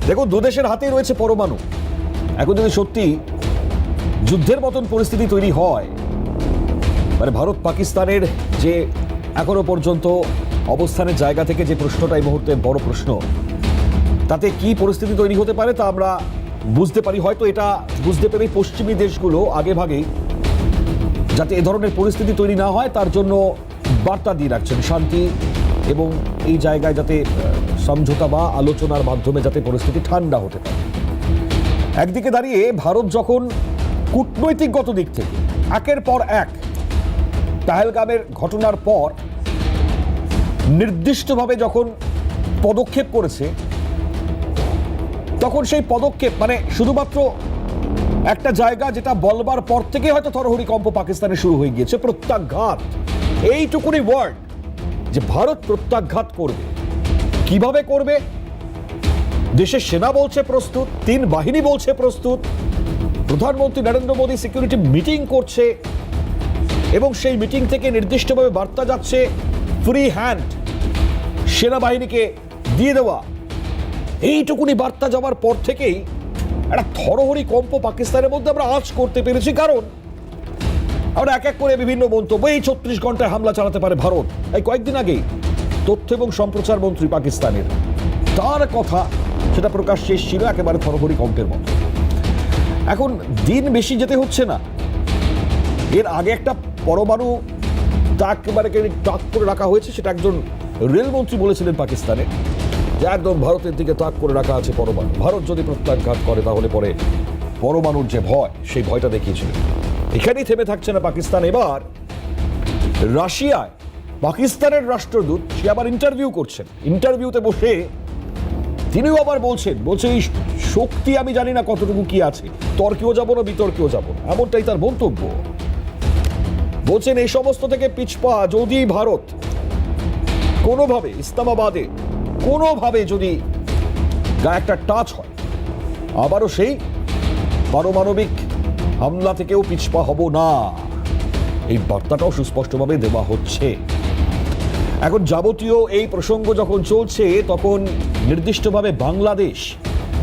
দেখুন, দু দেশের হাতেই রয়েছে পরমাণু। এখন যদি সত্যি যুদ্ধের মতন পরিস্থিতি তৈরি হয়, মানে ভারত পাকিস্তানের যে এখনো পর্যন্ত অবস্থানের জায়গা থেকে যে প্রশ্নটা এই মুহূর্তে বড় প্রশ্ন, তাতে কি পরিস্থিতি তৈরি হতে পারে তা আমরা বুঝতে পারি। হয়তো এটা বুঝতে পেরে পশ্চিমী দেশগুলো আগে ভাগেই যাতে এ ধরনের পরিস্থিতি তৈরি না হয় তার জন্য বার্তা দিয়ে রাখছেন শান্তি এবং এই জায়গায় যাতে সমঝোতা বা আলোচনার মাধ্যমে যাতে পরিস্থিতি ঠান্ডা হতে পারে। একদিকে দাঁড়িয়ে ভারত যখন কূটনৈতিকগত দিক থেকে একের পর এক পেহেলগামের ঘটনার পর নির্দিষ্টভাবে যখন পদক্ষেপ করেছে, তখন সেই পদক্ষেপ মানে শুধুমাত্র একটা জায়গা যেটা বলবার পর থেকে হয়তো থরহরি কম্প পাকিস্তানে শুরু হয়ে গিয়েছে, প্রত্যাঘাত। এইটুকুনি ওয়ার্ড যে ভারত প্রত্যাঘাত করবে। কিভাবে করবে? দেশের সেনা বলছে প্রস্তুত, তিন বাহিনী বলছে প্রস্তুত, প্রধানমন্ত্রী নরেন্দ্র মোদী সিকিউরিটি মিটিং করছে এবং সেই মিটিং থেকে নির্দিষ্টভাবে বার্তা যাচ্ছে ফ্রি হ্যান্ড সেনাবাহিনীকে দিয়ে দেওয়া। এইটুকুনি বার্তা যাওয়ার পর থেকেই একটা থরহরি কম্প পাকিস্তানের মধ্যে আমরা আঁচ করতে পেরেছি। কারণ আমরা এক এক করে বিভিন্ন মন্তব্য, এই 36 ঘন্টায় হামলা চালাতে পারে ভারত। এই কয়েকদিন আগেই তথ্য এবং সম্প্রচার মন্ত্রী পাকিস্তানের, তার কথা সেটা প্রকাশ্যে এসেছিল একেবারে থরহরি কম্পের মতো। এখন দিন বেশি যেতে হচ্ছে না। এর আগে একটা পরমাণু একেবারে তাক করে রাখা হয়েছে, সেটা একজন রেলমন্ত্রী বলেছিলেন পাকিস্তানে যে একদম ভারতের দিকে তাক করে রাখা আছে পরমাণু। ভারত যদি প্রত্যাঘাত করে তাহলে পরে পরমাণুর যে ভয়, সেই ভয়টা দেখিয়েছিলেন। এখানেই থেমে থাকছে না পাকিস্তান। এবার রাশিয়ায় পাকিস্তানের রাষ্ট্রদূত সে আবার ইন্টারভিউ করছেন। ইন্টারভিউতে বসে তিনিও আবার বলছেন এই শক্তি আমি জানি না কতটুকু কি আছে, তর্কেও যাব না বিতর্কেও যাব না, এমনটাই তার মন্তব্য। বলছেন এই সমস্ত থেকে পিছপা যদি ভারত কোনোভাবে ইসলামাবাদে কোনোভাবে যদি গায়ে একটা টাচ হয়, আবারও সেই পারমাণবিক হামলা থেকেও পিছপা হব না। এই বার্তাটাও সুস্পষ্টভাবে দেওয়া হচ্ছে। এখন যাবতীয় এই প্রসঙ্গ যখন চলছে, তখন নির্দিষ্টভাবে বাংলাদেশ,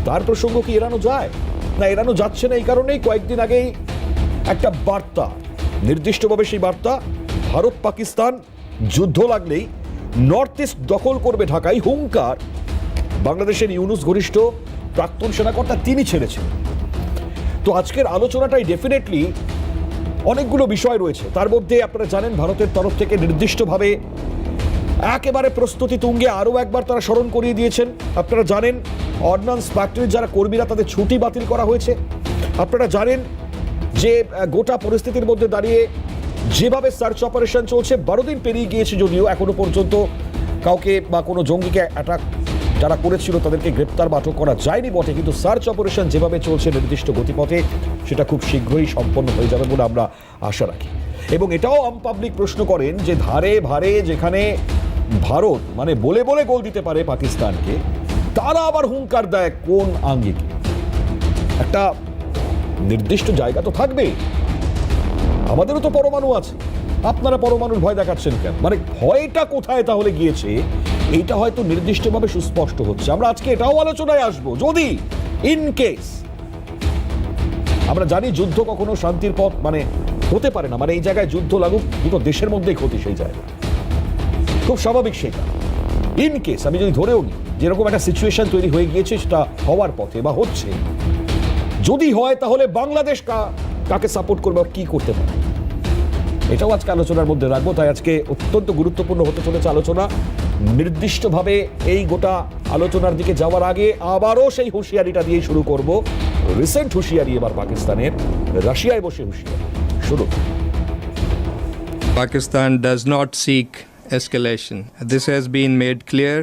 তার প্রসঙ্গ কি এড়ানো যায়? না, এড়ানো যাচ্ছে না। এই কারণেই কয়েকদিন আগেই একটা বার্তা, নির্দিষ্টভাবে সেই বার্তা, ভারত পাকিস্তান যুদ্ধ লাগলেই নর্থ ইস্ট দখল করবে ঢাকায় হুঙ্কার বাংলাদেশের ইউনুস ঘনিষ্ঠ প্রাক্তন সেনাকর্তা তিনি ছেড়েছেন। তো আজকের আলোচনাটাই ডেফিনেটলি অনেকগুলো বিষয় রয়েছে। তার মধ্যে আপনারা জানেন ভারতের তরফ থেকে নির্দিষ্টভাবে একেবারে প্রস্তুতি তুঙ্গে আরও একবার তারা স্মরণ করিয়ে দিয়েছেন। আপনারা জানেন অর্ডিন্যান্স ফ্যাক্টরির যারা কর্মীরা তাদের ছুটি বাতিল করা হয়েছে। আপনারা জানেন যে গোটা পরিস্থিতির মধ্যে দাঁড়িয়ে যেভাবে সার্চ অপারেশন চলছে, 12 দিন পেরিয়ে গিয়েছে যদিও এখনো পর্যন্ত কাউকে বা কোনো জঙ্গিকে অ্যাটাক যারা করেছিল তাদেরকে গ্রেপ্তার বা আটক করা যায়নি বটে, কিন্তু সার্চ অপারেশন যেভাবে চলছে নির্দিষ্ট গতিপথে, সেটা খুব শীঘ্রই সম্পন্ন হয়ে যাবে বলে আমরা আশা রাখি। এবং এটাও পাবলিক প্রশ্ন করেন যে ধারে ভারে যেখানে ভারত মানে বলে বলে গোল দিতে পারে পাকিস্তানকে, তারা আবার হুঙ্কার দেয় কোন আঙ্গিকে? একটা নির্দিষ্ট জায়গা তো থাকবে। আমাদেরও তো পরমাণু আছে, আপনারা পরমাণুর ভয় দেখাচ্ছেন কেন? মানে ভয়টা কোথায় তাহলে গিয়েছে, এইটা হয়তো নির্দিষ্টভাবে সুস্পষ্ট হচ্ছে। আমরা আজকে এটাও আলোচনায় আসবো, যদি ইন কেস, আমরা জানি যুদ্ধ কখনো শান্তির পথ মানে হতে পারে না, মানে এই জায়গায় যুদ্ধ লাগুক দুটো দেশের মধ্যেই ক্ষতি, সেই জায়গা খুব স্বাভাবিক। সেটা ইন কেস আমি যদি ধরেও নিই যেরকম একটা সিচুয়েশন তৈরি হয়ে গিয়েছে, সেটা হওয়ার পথে বা হচ্ছে, যদি হয় তাহলে বাংলাদেশ কাকে সাপোর্ট করবে আর কি করতে পারে, এটাও আজকে আলোচনার মধ্যে রাখবো। তাই আজকে অত্যন্ত গুরুত্বপূর্ণ হতে চলেছে আলোচনা। নির্দিষ্টভাবে এই গোটা আলোচনার দিকে যাওয়ার আগে আবারও সেই হুঁশিয়ারিটা দিয়ে শুরু করব। রিসেন্ট হুঁশিয়ারি এবার পাকিস্তানের, রাশিয়ায় বসে হুঁশিয়ারি শুরু। Pakistan does not seek escalation. This has been made clear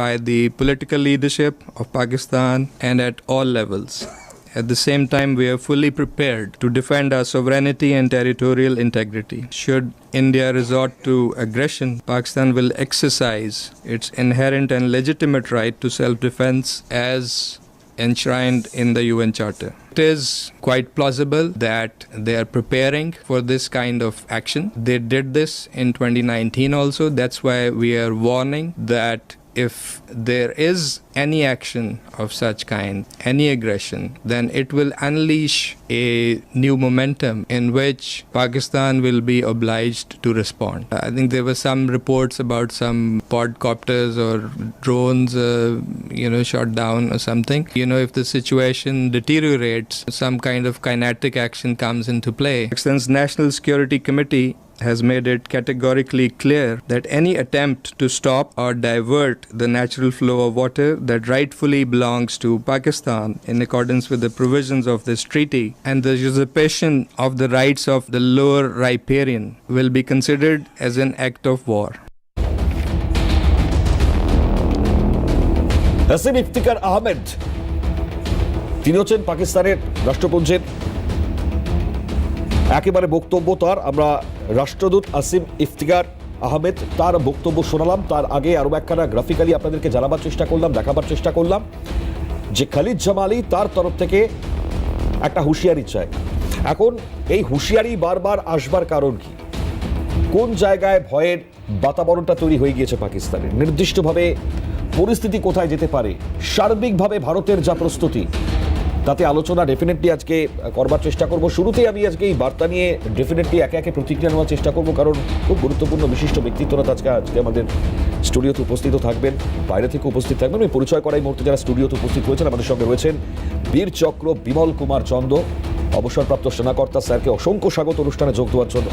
by the political leadership of Pakistan and at all levels. At the same time, we are fully prepared to defend our sovereignty and territorial integrity. Should India resort to aggression, Pakistan will exercise its inherent and legitimate right to self-defense as enshrined in the UN Charter. It is quite plausible that they are preparing for this kind of action. They did this in 2019 also. That's why we are warning that if there is any action of such kind, any aggression, then it will unleash a new momentum in which Pakistan will be obliged to respond. I think there were some reports about some quadcopters or drones, shot down or something. If the situation deteriorates, some kind of kinetic action comes into play. Pakistan's National Security Committee has made it categorically clear that any attempt to stop or divert the natural flow of water that rightfully belongs to Pakistan in accordance with the provisions of this treaty and the usurpation of the rights of the lower riparian will be considered as an act of war. Asim Iftikhar Ahmed, তিনি হচ্ছেন পাকিস্তানের রাষ্ট্রপুঞ্জের একেবারে বক্তব্য তার। আমরা রাষ্ট্রদূত আসিম ইফতিকার আহমেদ তার বক্তব্য শোনালাম। তার আগে আরও একখানা গ্রাফিক্যালি আপনাদেরকে জানাবার চেষ্টা করলাম, দেখাবার চেষ্টা করলাম যে খালিদ জামালি তার তরফ থেকে একটা হুঁশিয়ারি চায়। এখন এই হুঁশিয়ারি বারবার আসবার কারণ কি? কোন জায়গায় ভয়ের বাতাবরণটা তৈরি হয়ে গিয়েছে পাকিস্তানের? নির্দিষ্টভাবে পরিস্থিতি কোথায় যেতে পারে? সার্বিকভাবে ভারতের যা প্রস্তুতি, তাতে আলোচনা ডেফিনেটলি আজকে করবার চেষ্টা করব। শুরুতেই আমি আজকে এই বার্তা নিয়ে ডেফিনেটলি একে একে প্রতিক্রিয়া নেওয়ার চেষ্টা করব, কারণ খুব গুরুত্বপূর্ণ বিশিষ্ট ব্যক্তিত্বরা আজকে আমাদের স্টুডিওতে উপস্থিত থাকবেন, বাইরে থেকে উপস্থিত থাকবেন। আমি পরিচয় করাই মুহূর্তে যারা স্টুডিওতে উপস্থিত হয়েছেন, আমাদের সঙ্গে রয়েছেন বীর চক্র বিমল কুমার চন্দ, অবসরপ্রাপ্ত সেনাকর্তা। স্যারকে অসংখ্য স্বাগত অনুষ্ঠানে যোগ দেওয়ার জন্য।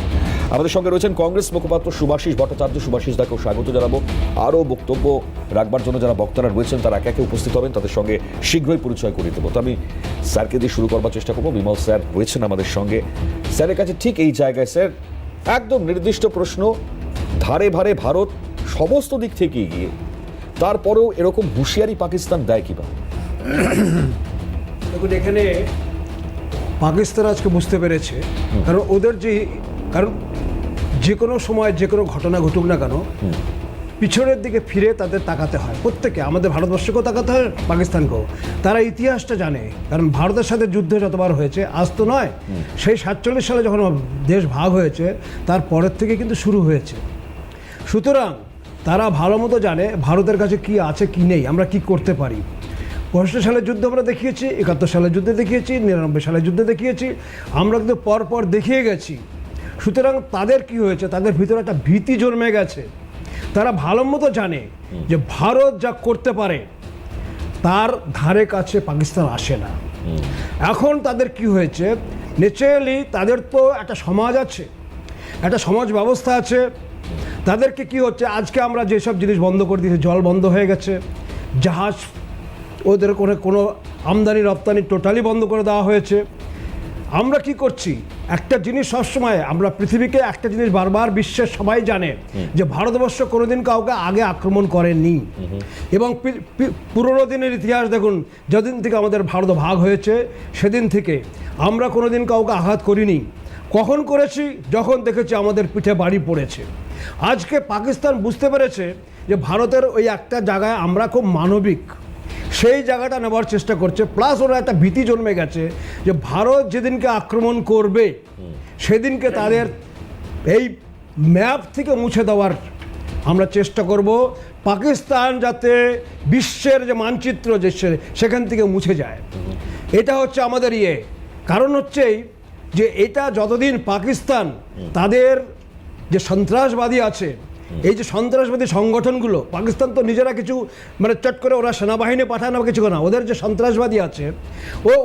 আমাদের সঙ্গে রয়েছেন কংগ্রেস মুখপাত্র সুভাষিস ভট্টাচার্য। সুভাষিস দাকেও স্বাগত জানাবো। আরও বক্তব্য রাখবার জন্য যারা বক্তারা রয়েছেন তারা একে একে উপস্থিত হবেন, তাদের সঙ্গে শীঘ্রই পরিচয় করিয়ে দেবো। তো আমি স্যারকে দিয়ে শুরু করবার চেষ্টা করবো। বিমল স্যার রয়েছেন আমাদের সঙ্গে। স্যারের কাছে ঠিক এই জায়গায় স্যার একদম নির্দিষ্ট প্রশ্ন, ধারে ভারে ভারত সমস্ত দিক থেকে এগিয়ে, তারপরেও এরকম হুঁশিয়ারি পাকিস্তান দেয় কিভাবে? দেখুন, এখানে পাকিস্তান আজকে বুঝতে পেরেছে, কারণ ওদের যে কোনো সময় যে কোনো ঘটনা ঘটুক না কেন, পিছনের দিকে ফিরে তাদের তাকাতে হয়। প্রত্যেকে, আমাদের ভারতবর্ষকেও তাকাতে হয়, পাকিস্তানকেও। তারা ইতিহাসটা জানে, কারণ ভারতের সাথে যুদ্ধ যতবার হয়েছে, আজ তো নয়, সেই 47 সালে যখন দেশ ভাগ হয়েছে তারপরের থেকে কিন্তু শুরু হয়েছে। সুতরাং তারা ভালো মতো জানে ভারতের কাছে কি আছে কি নেই, আমরা কি করতে পারি। 65 সালের যুদ্ধ আমরা দেখিয়েছি, 71 সালের যুদ্ধে দেখিয়েছি, 99 সালের যুদ্ধে দেখিয়েছি, আমরা কিন্তু পর দেখিয়ে গেছি। সুতরাং তাদের কি হয়েছে, তাদের ভিতরে একটা ভীতি জন্মে গেছে। তারা ভালো মতো জানে যে ভারত যা করতে পারে তার ধারে কাছে পাকিস্তান আসে না। এখন তাদের কি হয়েছে, ন্যাচারালি তাদের তো একটা সমাজ আছে, একটা সমাজ ব্যবস্থা আছে। তাদেরকে কি হচ্ছে, আজকে আমরা যেসব জিনিস বন্ধ করে দিয়েছি, জল বন্ধ হয়ে গেছে, জাহাজ ওদের কোনো আমদানি রপ্তানি টোটালি বন্ধ করে দেওয়া হয়েছে। আমরা কি করছি, একটা জিনিস সবসময় আমরা পৃথিবীকে একটা জিনিস বারবার বিশ্বের সবাই জানে যে ভারতবর্ষ কোনোদিন কাউকে আগে আক্রমণ করেনি। এবং পুরনো দিনের ইতিহাস দেখুন, যেদিন থেকে আমাদের ভারত ভাগ হয়েছে সেদিন থেকে আমরা কোনোদিন কাউকে আঘাত করিনি। কখন করেছি, যখন দেখেছি আমাদের পিঠে বাড়ি পড়েছে। আজকে পাকিস্তান বুঝতে পেরেছে যে ভারতের ওই একটা জায়গায় আমরা খুব মানবিক, সেই জায়গাটা নেবার চেষ্টা করছে। প্লাস ওরা একটা ভীতি জন্মে গেছে যে ভারত যেদিনকে আক্রমণ করবে সেদিনকে তাদের এই ম্যাপ থেকে মুছে দেওয়ার আমরা চেষ্টা করব। পাকিস্তান যাতে বিশ্বের যে মানচিত্র যে সেখান থেকে মুছে যায়, এটা হচ্ছে আমাদের কারণ হচ্ছেই যে এটা যতদিন পাকিস্তান তাদের যে সন্ত্রাসবাদী আছে, এই যে সন্ত্রাসবাদী সংগঠনগুলো, পাকিস্তান তো নিজেরা কিছু চট করে ওরা সেনাবাহিনী পাঠায় না কিছু না, ওদের যে সন্ত্রাসবাদী আছে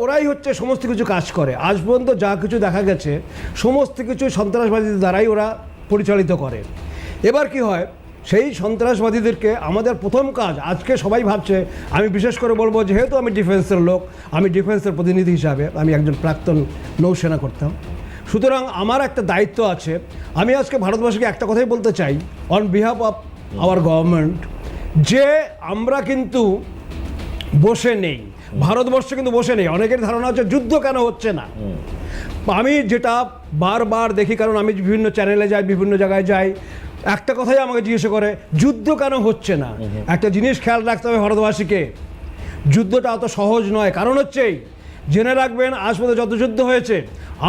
ওরাই হচ্ছে সমস্ত কিছু কাজ করে। আজ পর্যন্ত যা কিছু দেখা গেছে সমস্ত কিছু সন্ত্রাসবাদীদের দ্বারাই ওরা পরিচালিত করে। এবার কি হয়, সেই সন্ত্রাসবাদীদেরকে আমাদের প্রথম কাজ, আজকে সবাই ভাবছে, আমি বিশেষ করে বলবো, যেহেতু আমি ডিফেন্সের লোক, আমি ডিফেন্সের প্রতিনিধি হিসাবে আমি একজন প্রাক্তন নৌসেনা করতাম, সুতরাং আমার একটা দায়িত্ব আছে। আমি আজকে ভারতবর্ষকে একটা কথাই বলতে চাই on behalf of our government, যে আমরা কিন্তু বসে নেই, ভারতবর্ষ কিন্তু বসে নেই। অনেকের ধারণা হচ্ছে যুদ্ধ কেন হচ্ছে না। আমি যেটা বারবার দেখি, কারণ আমি বিভিন্ন চ্যানেলে যাই, বিভিন্ন জায়গায় যাই, একটা কথাই আমাকে জিজ্ঞেস করে, যুদ্ধ কেন হচ্ছে না। একটা জিনিস খেয়াল রাখতে হবে ভারতবাসীকে, যুদ্ধটা অত সহজ নয়। কারণ হচ্ছেই, জেনে রাখবেন, আজ পর্যন্ত যত যুদ্ধ হয়েছে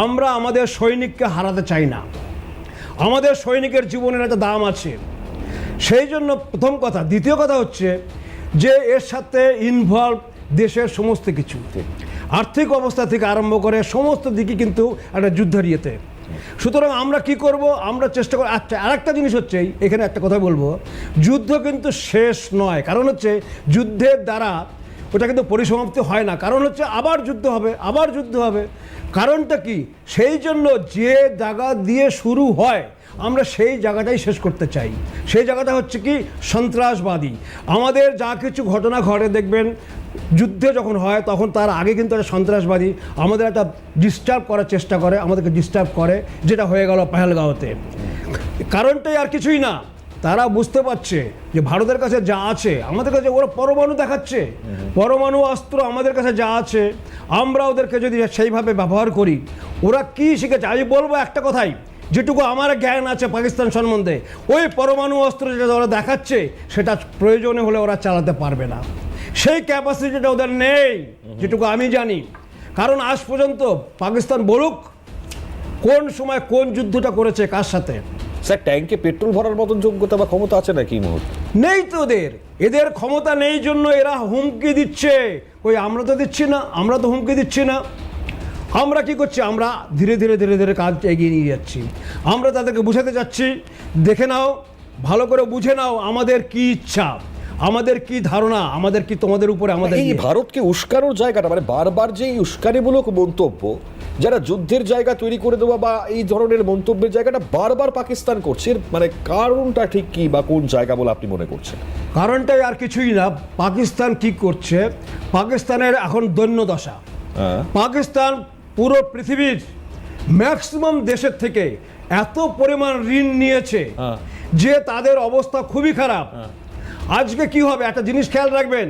আমরা আমাদের সৈনিককে হারাতে চাই না। আমাদের সৈনিকের জীবনের একটা দাম আছে। সেই জন্য প্রথম কথা। দ্বিতীয় কথা হচ্ছে যে এর সাথে ইনভলভ দেশের সমস্ত কিছু, আর্থিক অবস্থা থেকে আরম্ভ করে সমস্ত দিকে কিন্তু একটা যুদ্ধের ইয়েতে। সুতরাং আমরা কি করব, আমরা চেষ্টা করি। আচ্ছা, আরেকটা জিনিস হচ্ছে, এখানে একটা কথা বলবো, যুদ্ধ কিন্তু শেষ নয়। কারণ হচ্ছে যুদ্ধের দ্বারা ওটা কিন্তু পরিসমাপ্তি হয় না। কারণ হচ্ছে আবার যুদ্ধ হবে, আবার যুদ্ধ হবে। কারণটা কি, সেই জন্য যে জায়গা দিয়ে শুরু হয় আমরা সেই জায়গাটাই শেষ করতে চাই। সেই জায়গাটা হচ্ছে কি, সন্ত্রাসবাদী। আমাদের যা কিছু ঘটনা ঘটে দেখবেন যুদ্ধে যখন হয় তখন তার আগে কিন্তু একটা সন্ত্রাসবাদী আমাদের একটা ডিস্টার্ব করার চেষ্টা করে, আমাদেরকে ডিস্টার্ব করে, যেটা হয়ে গেল পেহেলগাঁওতে। কারণটাই আর কিছুই না, তারা বুঝতে পারছে যে ভারতের কাছে যা আছে, আমাদের কাছে ওরা পরমাণু দেখাচ্ছে, পরমাণু অস্ত্র আমাদের কাছে যা আছে, আমরা ওদেরকে যদি সেইভাবে ব্যবহার করি, ওরা কি শিখেছে। আমি বলবো একটা কথাই, যেটুকু আমার জ্ঞান আছে পাকিস্তান সম্বন্ধে, ওই পরমাণু অস্ত্র যেটা ওরা দেখাচ্ছে সেটা প্রয়োজনে হলে ওরা চালাতে পারবে না। সেই ক্যাপাসিটিটা ওদের নেই, যেটুকু আমি জানি। কারণ আজ পর্যন্ত পাকিস্তান বলুক কোন সময় কোন যুদ্ধটা করেছে কার সাথে। স্যার, ট্যাঙ্কে পেট্রোল ভরার মতন যোগ্যতা বা ক্ষমতা আছে নাকি এই মুহূর্তে? নেই তো এদের ক্ষমতা নেই জন্য এরা হুমকি দিচ্ছে। ওই আমরা তো দিচ্ছি না, আমরা তো হুমকি দিচ্ছি না। আমরা কি করছি, আমরা ধীরে ধীরে ধীরে ধীরে কাজ এগিয়ে নিয়ে যাচ্ছি। আমরা তাদেরকে বুঝাতে যাচ্ছি, দেখে নাও, ভালো করে বুঝে নাও আমাদের কি ইচ্ছা, আমাদের কি ধারণা, আমাদের কি তোমাদের উপরে আমাদের এই ভারতকে উস্কানোর জায়গাটা, মানে বারবার যে এই উস্কানিমূলক মন্তব্য, যারা যুদ্ধের জায়গা তৈরি করে দেওয়া বা এই ধরনের মন্তব্যের জায়গাটা বারবার পাকিস্তান করছে, এর মানে কারণটা ঠিক কি বা কোন জায়গা বলে আপনি মনে করছেন? কারণটাই আর কিছুই না। পাকিস্তান কি করছে, পাকিস্তানের এখন দৈন্য দশা। পাকিস্তান পুরো পৃথিবীর ম্যাক্সিমাম দেশের থেকে এত পরিমাণ ঋণ নিয়েছে যে তাদের অবস্থা খুবই খারাপ। আজকে কি হবে, একটা জিনিস খেয়াল রাখবেন,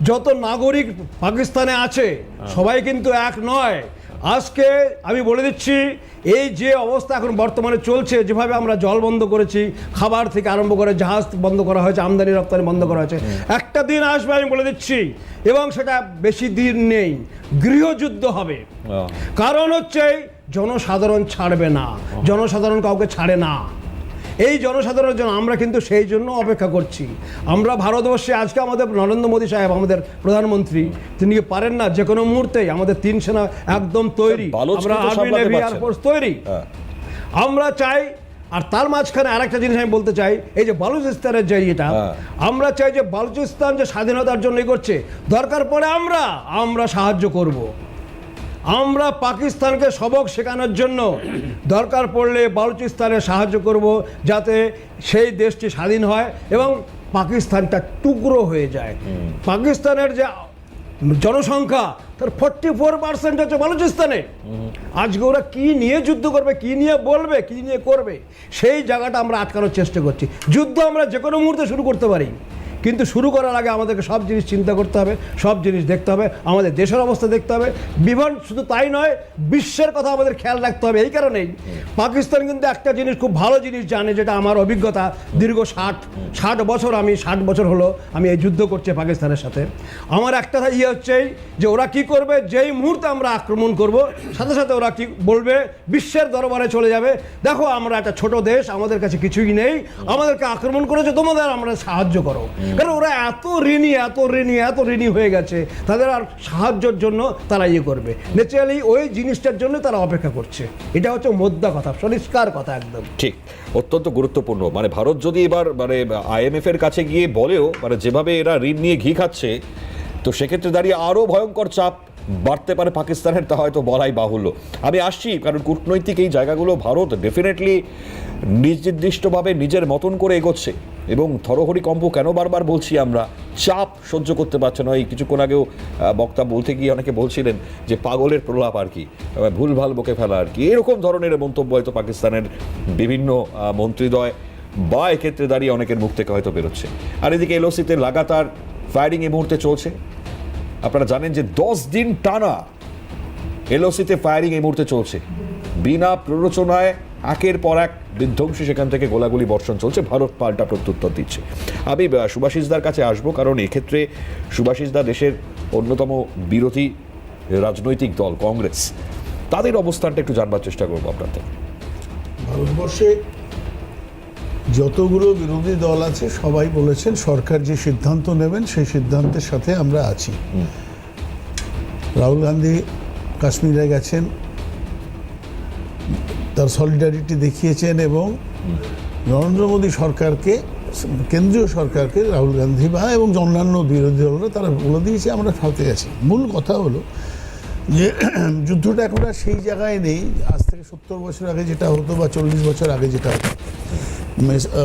যত নাগরিক পাকিস্তানে আছে সবাই কিন্তু এক নয়। আজকে আমি বলে দিচ্ছি, এই যে অবস্থা এখন বর্তমানে চলছে, যেভাবে আমরা জল বন্ধ করেছি, খাবার থেকে আরম্ভ করে জাহাজ বন্ধ করা হয়েছে, আমদানি রপ্তানি বন্ধ করা হয়েছে, একটা দিন আসবে আমি বলে দিচ্ছি, এবং সেটা বেশি দিন নেই, গৃহযুদ্ধ হবে। কারণ হচ্ছে জনসাধারণ ছাড়বে না, জনসাধারণ কাউকে ছাড়ে না। এই জনসাধারণের জন্য আমরা কিন্তু সেই জন্য অপেক্ষা করছি। আমরা ভারতবর্ষে আজকে আমাদের নরেন্দ্র মোদী সাহেব, আমাদের প্রধানমন্ত্রী, তিনি পারেন না যে কোনো মুহূর্তেই আমাদের 3 সেনা একদম তৈরি, আমরা আর্মি, নেভি, এয়ারফোর্স তৈরি। আমরা চাই, আর তার মাঝখানে আরেকটা জিনিস আমি বলতে চাই, এই যে বালুচিস্তানের যে এটা, আমরা চাই যে বালুচিস্তান যে স্বাধীনতার জন্য করছে, দরকার পড়ে আমরা সাহায্য করব। আমরা পাকিস্তানকে সবক শেখানোর জন্য দরকার পড়লে বালুচিস্তানে সাহায্য করব, যাতে সেই দেশটি স্বাধীন হয় এবং পাকিস্তানটা টুকরো হয়ে যায়। পাকিস্তানের যে জনসংখ্যা তার 44% হচ্ছে বালুচিস্তানে। আজকে ওরা কি নিয়ে যুদ্ধ করবে, কি নিয়ে বলবে, কি নিয়ে করবে, সেই জায়গাটা আমরা আটকানোর চেষ্টা করছি। যুদ্ধ আমরা যে কোনো মুহূর্তে শুরু করতে পারি, কিন্তু শুরু করার আগে আমাদেরকে সব জিনিস চিন্তা করতে হবে, সব জিনিস দেখতে হবে, আমাদের দেশের অবস্থা দেখতে হবে, শুধু তাই নয়, বিশ্বের কথা আমাদের খেয়াল রাখতে হবে। এই কারণেই পাকিস্তান কিন্তু একটা জিনিস খুব ভালো জিনিস জানে, যেটা আমার অভিজ্ঞতা, দীর্ঘ 60 বছর, আমি 60 বছর হলো আমি এই যুদ্ধ করছি পাকিস্তানের সাথে। আমার একটা হচ্ছে যে ওরা কি করবে, যেই মুহূর্তে আমরা আক্রমণ করব, সাথে সাথে ওরা কি বলবে, বিশ্বের দরবারে চলে যাবে, দেখো আমরা একটা ছোট দেশ, আমাদের কাছে কিছুই নেই, আমাদেরকে আক্রমণ করেছে, তোমাদের আমরা সাহায্য করো। কারণ ওরা এত ঋণী হয়ে গেছে, তাদের আর সাহায্যের জন্য তারা করবে, ন্যাচারালি ওই জিনিসটার জন্য তারা অপেক্ষা করছে। এটা হচ্ছে মোদ্দা কথা, পরিষ্কার কথা, একদম ঠিক, অত্যন্ত গুরুত্বপূর্ণ। মানে ভারত যদি এবার মানে IMF এর কাছে গিয়ে বলেও, মানে যেভাবে এরা ঋণ নিয়ে ঘি খাচ্ছে, তো সেক্ষেত্রে দাঁড়িয়ে আরও ভয়ঙ্কর চাপ বাড়তে পারে পাকিস্তানের, তা হয়তো বলাই বাহুল্য। আমি আসছি, কারণ কূটনৈতিক এই জায়গাগুলো ভারত ডেফিনেটলি নির্দিষ্টভাবে নিজের মতন করে এগোচ্ছে, এবং থরহরি কম্প কেন বারবার বলছি, আমরা চাপ সহ্য করতে পারছে না। এই কিছুক্ষণ আগেও বক্তা বলতে গিয়ে অনেকে বলছিলেন যে পাগলের প্রলাপ আর কি, ভুলভাল বকে ফেলা আর কি, এরকম ধরনের মন্তব্য হয়তো পাকিস্তানের বিভিন্ন মন্ত্রীদ্বয় বা এক্ষেত্রে দাঁড়িয়ে অনেকের মুখ থেকে হয়তো বেরোচ্ছে। আর এদিকে LOC-তে লাগাতার ফায়ারিং এই মুহূর্তে চলছে। আপনারা জানেন যে 10 দিন টানা LOC-তে ফায়ারিং এই মুহূর্তে চলছে, বিনা প্ররোচনায় একের পর এক বিধ্বংসী সেখান থেকে গোলাগুলি বর্ষণ চলছে, ভারত পাল্টা প্রত্যুত্তর দিচ্ছে। আমি সুভাষিসদার কাছে আসবো, কারণ এক্ষেত্রে সুভাষিসদা দেশের অন্যতম বিরোধী রাজনৈতিক দল কংগ্রেস, তাদের অবস্থানটা একটু জানবার চেষ্টা করবো আপনার থেকে। ভারতবর্ষে যতগুলো বিরোধী দল আছে সবাই বলেছেন সরকার যে সিদ্ধান্ত নেবেন সেই সিদ্ধান্তের সাথে আমরা আছি। রাহুল গান্ধী কাশ্মীরে গেছেন, তার সলিডারিটি দেখিয়েছেন এবং নরেন্দ্র মোদী সরকারকে, কেন্দ্রীয় সরকারকে রাহুল গান্ধী বা এবং অন্যান্য বিরোধী দলরা তারা বলে দিয়েছে আমরা সাথে আছি। মূল কথা হলো যে যুদ্ধটা এখন আর সেই জায়গায় নেই আজ থেকে 70 বছর আগে যেটা হতো বা 40 বছর আগে যেটা হতো।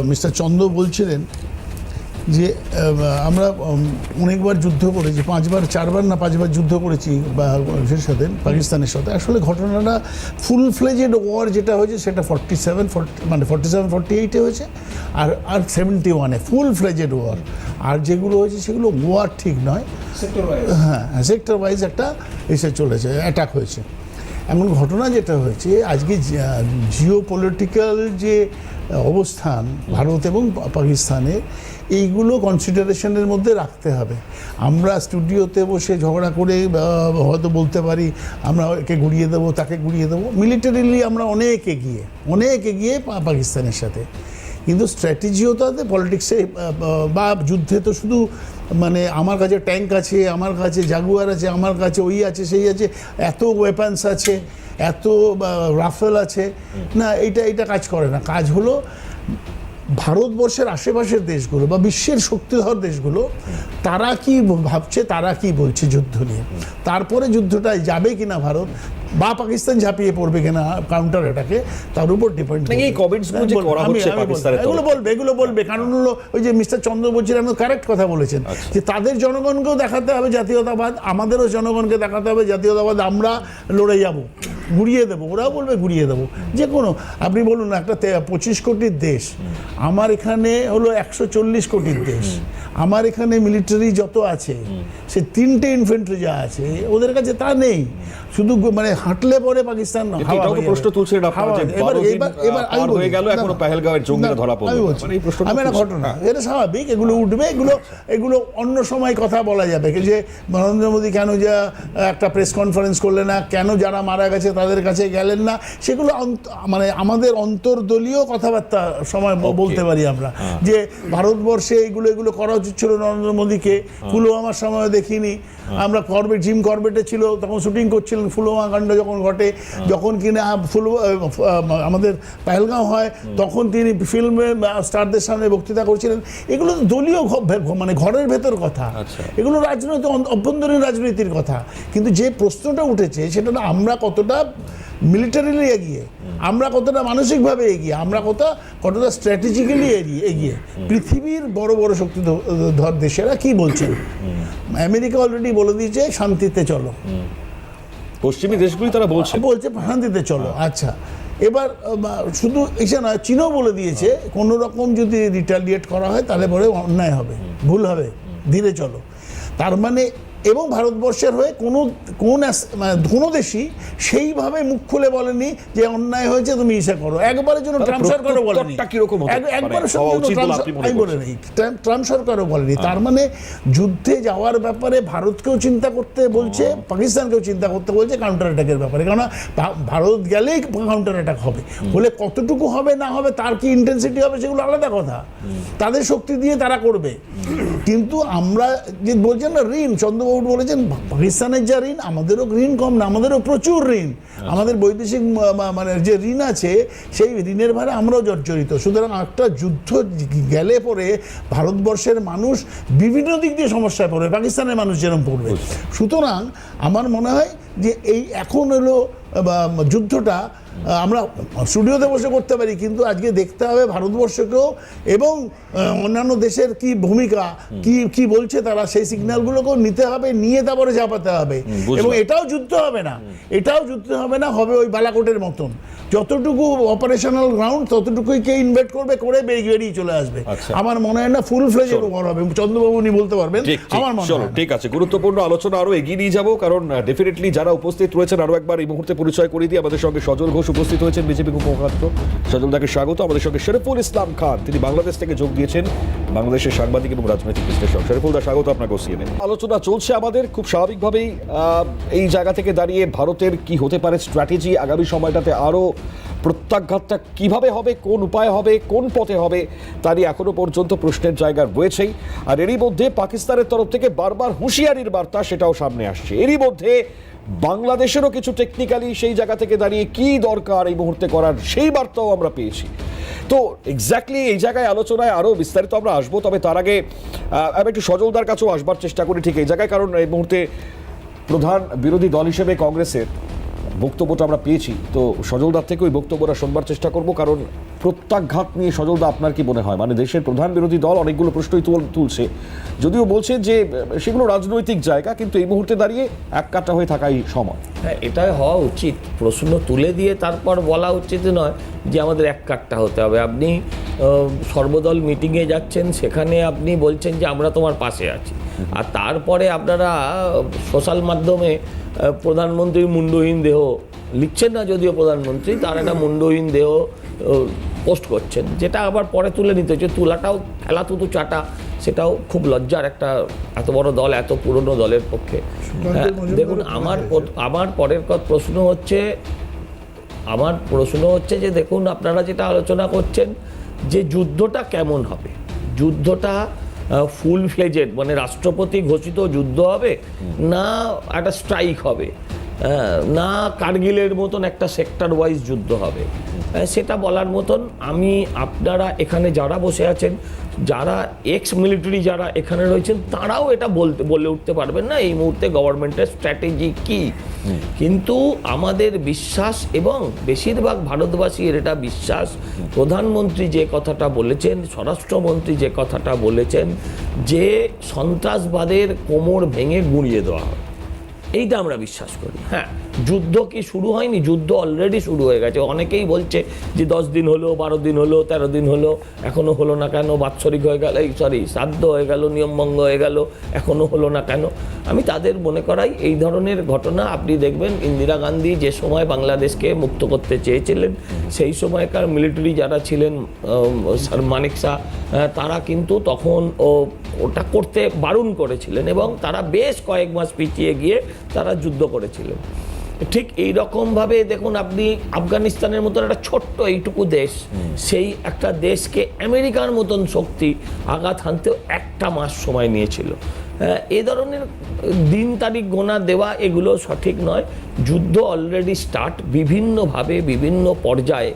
মিস্টার চন্দ্র বলছিলেন যে আমরা অনেকবার যুদ্ধ করেছি, 4বার যুদ্ধ করেছি বা এর সাথে, পাকিস্তানের সাথে। আসলে ঘটনাটা ফুল ফ্লেজেড ওয়ার যেটা হয়েছে সেটা 47-48 হয়েছে, আর 71-এ ফুল ফ্লেজেড ওয়ার। আর যেগুলো হয়েছে সেগুলো ওয়ার ঠিক নয়, হ্যাঁ সেক্টর ওয়াইজ একটা এসে চলেছে, অ্যাটাক হয়েছে। এমন ঘটনা যেটা হয়েছে আজকে জিও পলিটিক্যাল যে অবস্থান ভারত এবং পাকিস্তানের, এইগুলো কনসিডারেশনের মধ্যে রাখতে হবে। আমরা স্টুডিওতে বসে ঝগড়া করে হয়তো বলতে পারি আমরা একে গুড়িয়ে দেবো, তাকে গুড়িয়ে দেবো। মিলিটারিলি আমরা অনেক এগিয়ে পাকিস্তানের সাথে, কিন্তু স্ট্র্যাটেজিও তাতে পলিটিক্সে বা যুদ্ধে তো শুধু মানে আমার কাছে ট্যাঙ্ক আছে, আমার কাছে জাগুয়ার আছে, আমার কাছে ওই আছে সেই আছে, এত ওয়েপন্স আছে, এত রাফেল আছে, না এটা কাজ করে না। কাজ হলো ভারতবর্ষের আশেপাশের দেশগুলো বা বিশ্বের শক্তিধর দেশগুলো তারা কি ভাবছে, তারা কি বলছে যুদ্ধ নিয়ে, তারপরে যুদ্ধটায় যাবে কিনা ভারত বা পাকিস্তান ঝাঁপিয়ে পড়বে কিনা কাউন্টার অ্যাটাকে, তার উপর ডিপেন্ড। এই কমেন্টসগুলো যে করা হচ্ছে পাকিস্তানের তরফে, এগুলো বলবে কারণ হলো ওই যে মিস্টার চন্দ্র বলছিলেন কারেক্ট কথা বলেছেন যে তাদের জনগণকেও দেখাতে হবে জাতীয়তাবাদ, আমাদেরও জনগণকে দেখাতে হবে জাতীয়তাবাদ, আমরা লড়ে যাব, ঘুরিয়ে দেবো, ওরাও বলবে ঘুরিয়ে দেবো। যে কোনো আপনি বলুন না, একটা 25 কোটির দেশ, আমার এখানে হলো 140 কোটির দেশ, আমার এখানে মিলিটারি যত আছে সে 3টে ইনফেন্ট্রি যা আছে ওদের কাছে তা নেই, শুধু মানে হাঁটলে পরে পাকিস্তান এটাও তো প্রশ্ন তুলছিলেন আপনারা যে 12 দিন পার হয়ে গেল এখনো পেহেলগাঁওয়ের জঙ্গিরা ধরা পড়লো। মানে এই প্রশ্নটা আমি একটা ঘটনা, এটা স্বাভাবিক, এগুলো উঠবে, এগুলো অন্য সময় কথা বলা যাবে যে নরেন্দ্র মোদী কেন যা একটা প্রেস কনফারেন্স করলেন না, কেন যারা মারা গেছে তাদের কাছে গেলেন না, সেগুলো মানে আমাদের অন্তর্দলীয় কথাবার্তা সময় বলতে পারি আমরা যে ভারতবর্ষে এগুলো করা উচিত ছিল নরেন্দ্র মোদীকে। পুলওয়ামার সময় দেখিনি আমরা, জিম করবেটে ছিল তখন শুটিং করছিলেন, পুলওয়ামা কাণ্ড যখন ঘটে, যখন কিনা আমাদের পেহেলগাঁও হয় তখন তিনি ফিল্মে স্টারদের সামনে বক্তৃতা করছিলেন। এগুলো তো দলীয় মানে ঘরের ভেতর কথা, এগুলো রাজনৈতিক অভ্যন্তরীণ রাজনীতির কথা। কিন্তু যে প্রশ্নটা উঠেছে সেটা আমরা কতটা মিলিটারিলি এগিয়ে, আমরা কতটা মানসিকভাবে এগিয়ে, আমরা কতটা স্ট্র্যাটেজিক্যালি এগিয়ে। পৃথিবীর বড় বড় শক্তিধর দেশেরা কি বলছেন? আমেরিকা অলরেডি বলে দিয়েছে শান্তিতে চলো, পশ্চিমী দেশগুলি তারা বলছে শান্তিতে চলো। আচ্ছা, এবার শুধু এসে নয়, চীনও বলে দিয়েছে কোনো রকম যদি রিটালিয়েট করা হয় তাহলে পরে অন্যায় হবে, ভুল হবে, ধীরে চলো। তার মানে এবং ভারতবর্ষের হয়ে কোনো দেশই সেইভাবে মুখ খুলে বলেনি যে অন্যায় হয়েছে তুমি ইসে করো, একবারের জন্য ট্রাম্প সরকারও বলেনি, একবারের আমি বলে নেই, ট্রাম্প সরকারও বলেনি। তার মানে যুদ্ধে যাওয়ার ব্যাপারে ভারতকেও চিন্তা করতে বলছে, পাকিস্তানকেও চিন্তা করতে বলছে কাউন্টার অ্যাটাকের ব্যাপারে। কেননা ভারত গেলেই কাউন্টার অ্যাটাক হবে, বলে কতটুকু হবে না হবে, তার কি ইন্টেন্সিটি হবে সেগুলো আলাদা কথা, তাদের শক্তি দিয়ে তারা করবে। কিন্তু আমরা যে বলছেন না ঋণ, চন্দ্রবাবু বলেছেন পাকিস্তানের যা ঋণ, আমাদেরও ঋণ কম না, আমাদেরও প্রচুর ঋণ, আমাদের বৈদেশিক মানে যে ঋণ আছে সেই ঋণের ভারে আমরাও জর্জরিত। সুতরাং একটা যুদ্ধ গেলে পরে ভারতবর্ষের মানুষ বিভিন্ন দিক দিয়ে সমস্যায় পড়বে, পাকিস্তানের মানুষ যেরকম পড়বে। সুতরাং আমার মনে হয় যে এই এখন হলো যুদ্ধটা আমরা স্টুডিওতে বসে করতে পারি, কিন্তু আজকে দেখতে হবে ভারতবর্ষকেও এবং অন্যান্য দেশের কি ভূমিকা, কি বলছে তারা, সেই সিগন্যালগুলোকেও নিতে হবে, নিয়ে তারপরে ঝাঁপাতে হবে। এবং এটাও যুদ্ধ হবে না, হবে ওই বালাকোটের মতন, যতটুকু অপারেশনাল গ্রাউন্ড ততটুকুই কে ইনভেট করবে, করে বেরিয়ে চলে আসবে। আমার মনে হয় না ফুল ফ্লেজেড ওয়ার হবে, চন্দ্রবাবু উনি বলতে পারবেন। আমার মনে হয় ঠিক আছে, গুরুত্বপূর্ণ আলোচনা আরো এগিয়ে নিয়ে যাবো, কারণ ডেফিনেটলি যারা উপস্থিত রয়েছেন আরো একবার এই মুহূর্তে পরিচয় করিয়ে দিই। আমাদের সঙ্গে সজল ঘোষ উপস্থিত হয়েছেন, বিজেপি মুখপাত্র। সজলদাকে স্বাগত। আমাদের সঙ্গে শরীফুল ইসলাম খান, তিনি বাংলাদেশ থেকে যোগ দিয়েছেন, বাংলাদেশের সাংবাদিক এবং রাজনৈতিক বিশ্লেষক। শরীফুল দা, স্বাগত আপনাকে সিএনএন। আলোচনা চলছে আমাদের খুব স্বাভাবিকভাবেই এই জায়গা থেকে দাঁড়িয়ে ভারতের কি হতে পারে স্ট্র্যাটেজি, আগামী সময়টাতে আরো প্রত্যাঘাতটা কিভাবে হবে, কোন উপায় হবে, কোন পথে হবে, তারই এখনো পর্যন্ত প্রশ্নের জায়গা রয়েছেই। আর এরই মধ্যে পাকিস্তানের তরফ থেকে বারবার হুঁশিয়ারির বার্তা সেটাও সামনে আসছে। এরই মধ্যে বাংলাদেশেরও কিছু টেকনিক্যালি সেই জায়গা থেকে দাঁড়িয়ে কি দরকার এই মুহূর্তে করার সেই বার্তাও আমরা পেয়েছি। তো এক্স্যাক্টলি এই জায়গায় আলোচনায় আরও বিস্তারিত আমরা আসবো, তবে তার আগে আমি একটু সজলদার কাছেও আসবার চেষ্টা করি ঠিক এই জায়গায়, কারণ এই মুহূর্তে প্রধান বিরোধী দল হিসেবে কংগ্রেসের বক্তব্যটা আমরা পেয়েছি। তো সজলদার থেকে ওই বক্তব্যটা শোনবার চেষ্টা করব, কারণ প্রত্যাঘাত নিয়ে সজলদা আপনার কি মনে হয়? মানে দেশের প্রধান বিরোধী দল অনেকগুলো প্রশ্নই তুলছে, যদিও বলছে যে সেগুলো রাজনৈতিক জায়গা, কিন্তু এই মুহূর্তে দাঁড়িয়ে এক কাটা হয়ে থাকাই সময়। হ্যাঁ, এটাই হওয়া উচিত। প্রশ্ন তুলে দিয়ে তারপর বলা উচিত নয় যে আমাদের এক কাট্টা হতে হবে। আপনি সর্বদল মিটিংয়ে যাচ্ছেন, সেখানে আপনি বলছেন যে আমরা তোমার পাশে আছি, আর তারপরে আপনারা সোশ্যাল মাধ্যমে প্রধানমন্ত্রীর মুন্ডহীন দেহ লিখছেন না, যদিও প্রধানমন্ত্রী, তার একটা মুন্ডহীন দেহ পোস্ট করছেন, যেটা আবার পরে তুলে নিতে হচ্ছে। তোলাটাও খেলা তুতু চাটা, সেটাও খুব লজ্জার একটা, এত বড় দল, এত পুরনো দলের পক্ষে। দেখুন, আমার পরের প্রশ্ন হচ্ছে যে দেখুন, আপনারা যেটা আলোচনা করছেন যে যুদ্ধটা কেমন হবে, যুদ্ধটা ফুল ফ্লেজেড মানে রাষ্ট্রপতি ঘোষিত যুদ্ধ হবে, না একটা স্ট্রাইক হবে, না কার্গিলের মতন একটা সেক্টর ওয়াইজ যুদ্ধ হবে, সেটা বলার মতন আপনারা এখানে যারা বসে আছেন, যারা এক্স মিলিটারি যারা এখানে রয়েছেন, তারাও এটা বলে উঠতে পারবেন না এই মুহূর্তে গভর্নমেন্টের স্ট্র্যাটেজি কি। কিন্তু আমাদের বিশ্বাস এবং বেশিরভাগ ভারতবাসীর এটা বিশ্বাস, প্রধানমন্ত্রী যে কথাটা বলেছেন, স্বরাষ্ট্রমন্ত্রী যে কথাটা বলেছেন, যে সন্ত্রাসবাদের কোমর ভেঙে গুঁড়িয়ে দেওয়া হবে, এইটা আমরা বিশ্বাস করি। হ্যাঁ, যুদ্ধ কি শুরু হয়নি? যুদ্ধ অলরেডি শুরু হয়ে গেছে। অনেকেই বলছে যে 10 দিন হলো, 12 দিন হলো, 13 দিন হলো, এখনো হলো না কেন? বাৎসরিক হয়ে গেল, শ্রাদ্ধ হয়ে গেল, নিয়মভঙ্গ হয়ে গেল, এখনো হলো না কেন? আমি তাদের মনে করাই এই ধরনের ঘটনা আপনি দেখবেন, ইন্দিরা গান্ধী যে সময় বাংলাদেশকে মুক্ত করতে চেয়েছিলেন, সেই সময়কার মিলিটারি যারা ছিলেন, স্যার মানেক শাহ, তারা কিন্তু তখন ওটা করতে বারণ করেছিলেন এবং তারা বেশ কয়েক মাস পিছিয়ে গিয়ে তারা যুদ্ধ করেছিলেন। ঠিক এই রকমভাবে দেখুন, আপনি আফগানিস্তানের মতন একটা ছোট্ট এইটুকু দেশ, সেই একটা দেশকে আমেরিকার মতন শক্তি আঘাত হানতেও 1 মাস সময় নিয়েছিল। এ ধরনের দিন তারিখ গোনা দেওয়া এগুলো সঠিক নয়। যুদ্ধ অলরেডি স্টার্ট বিভিন্নভাবে, বিভিন্ন পর্যায়ে।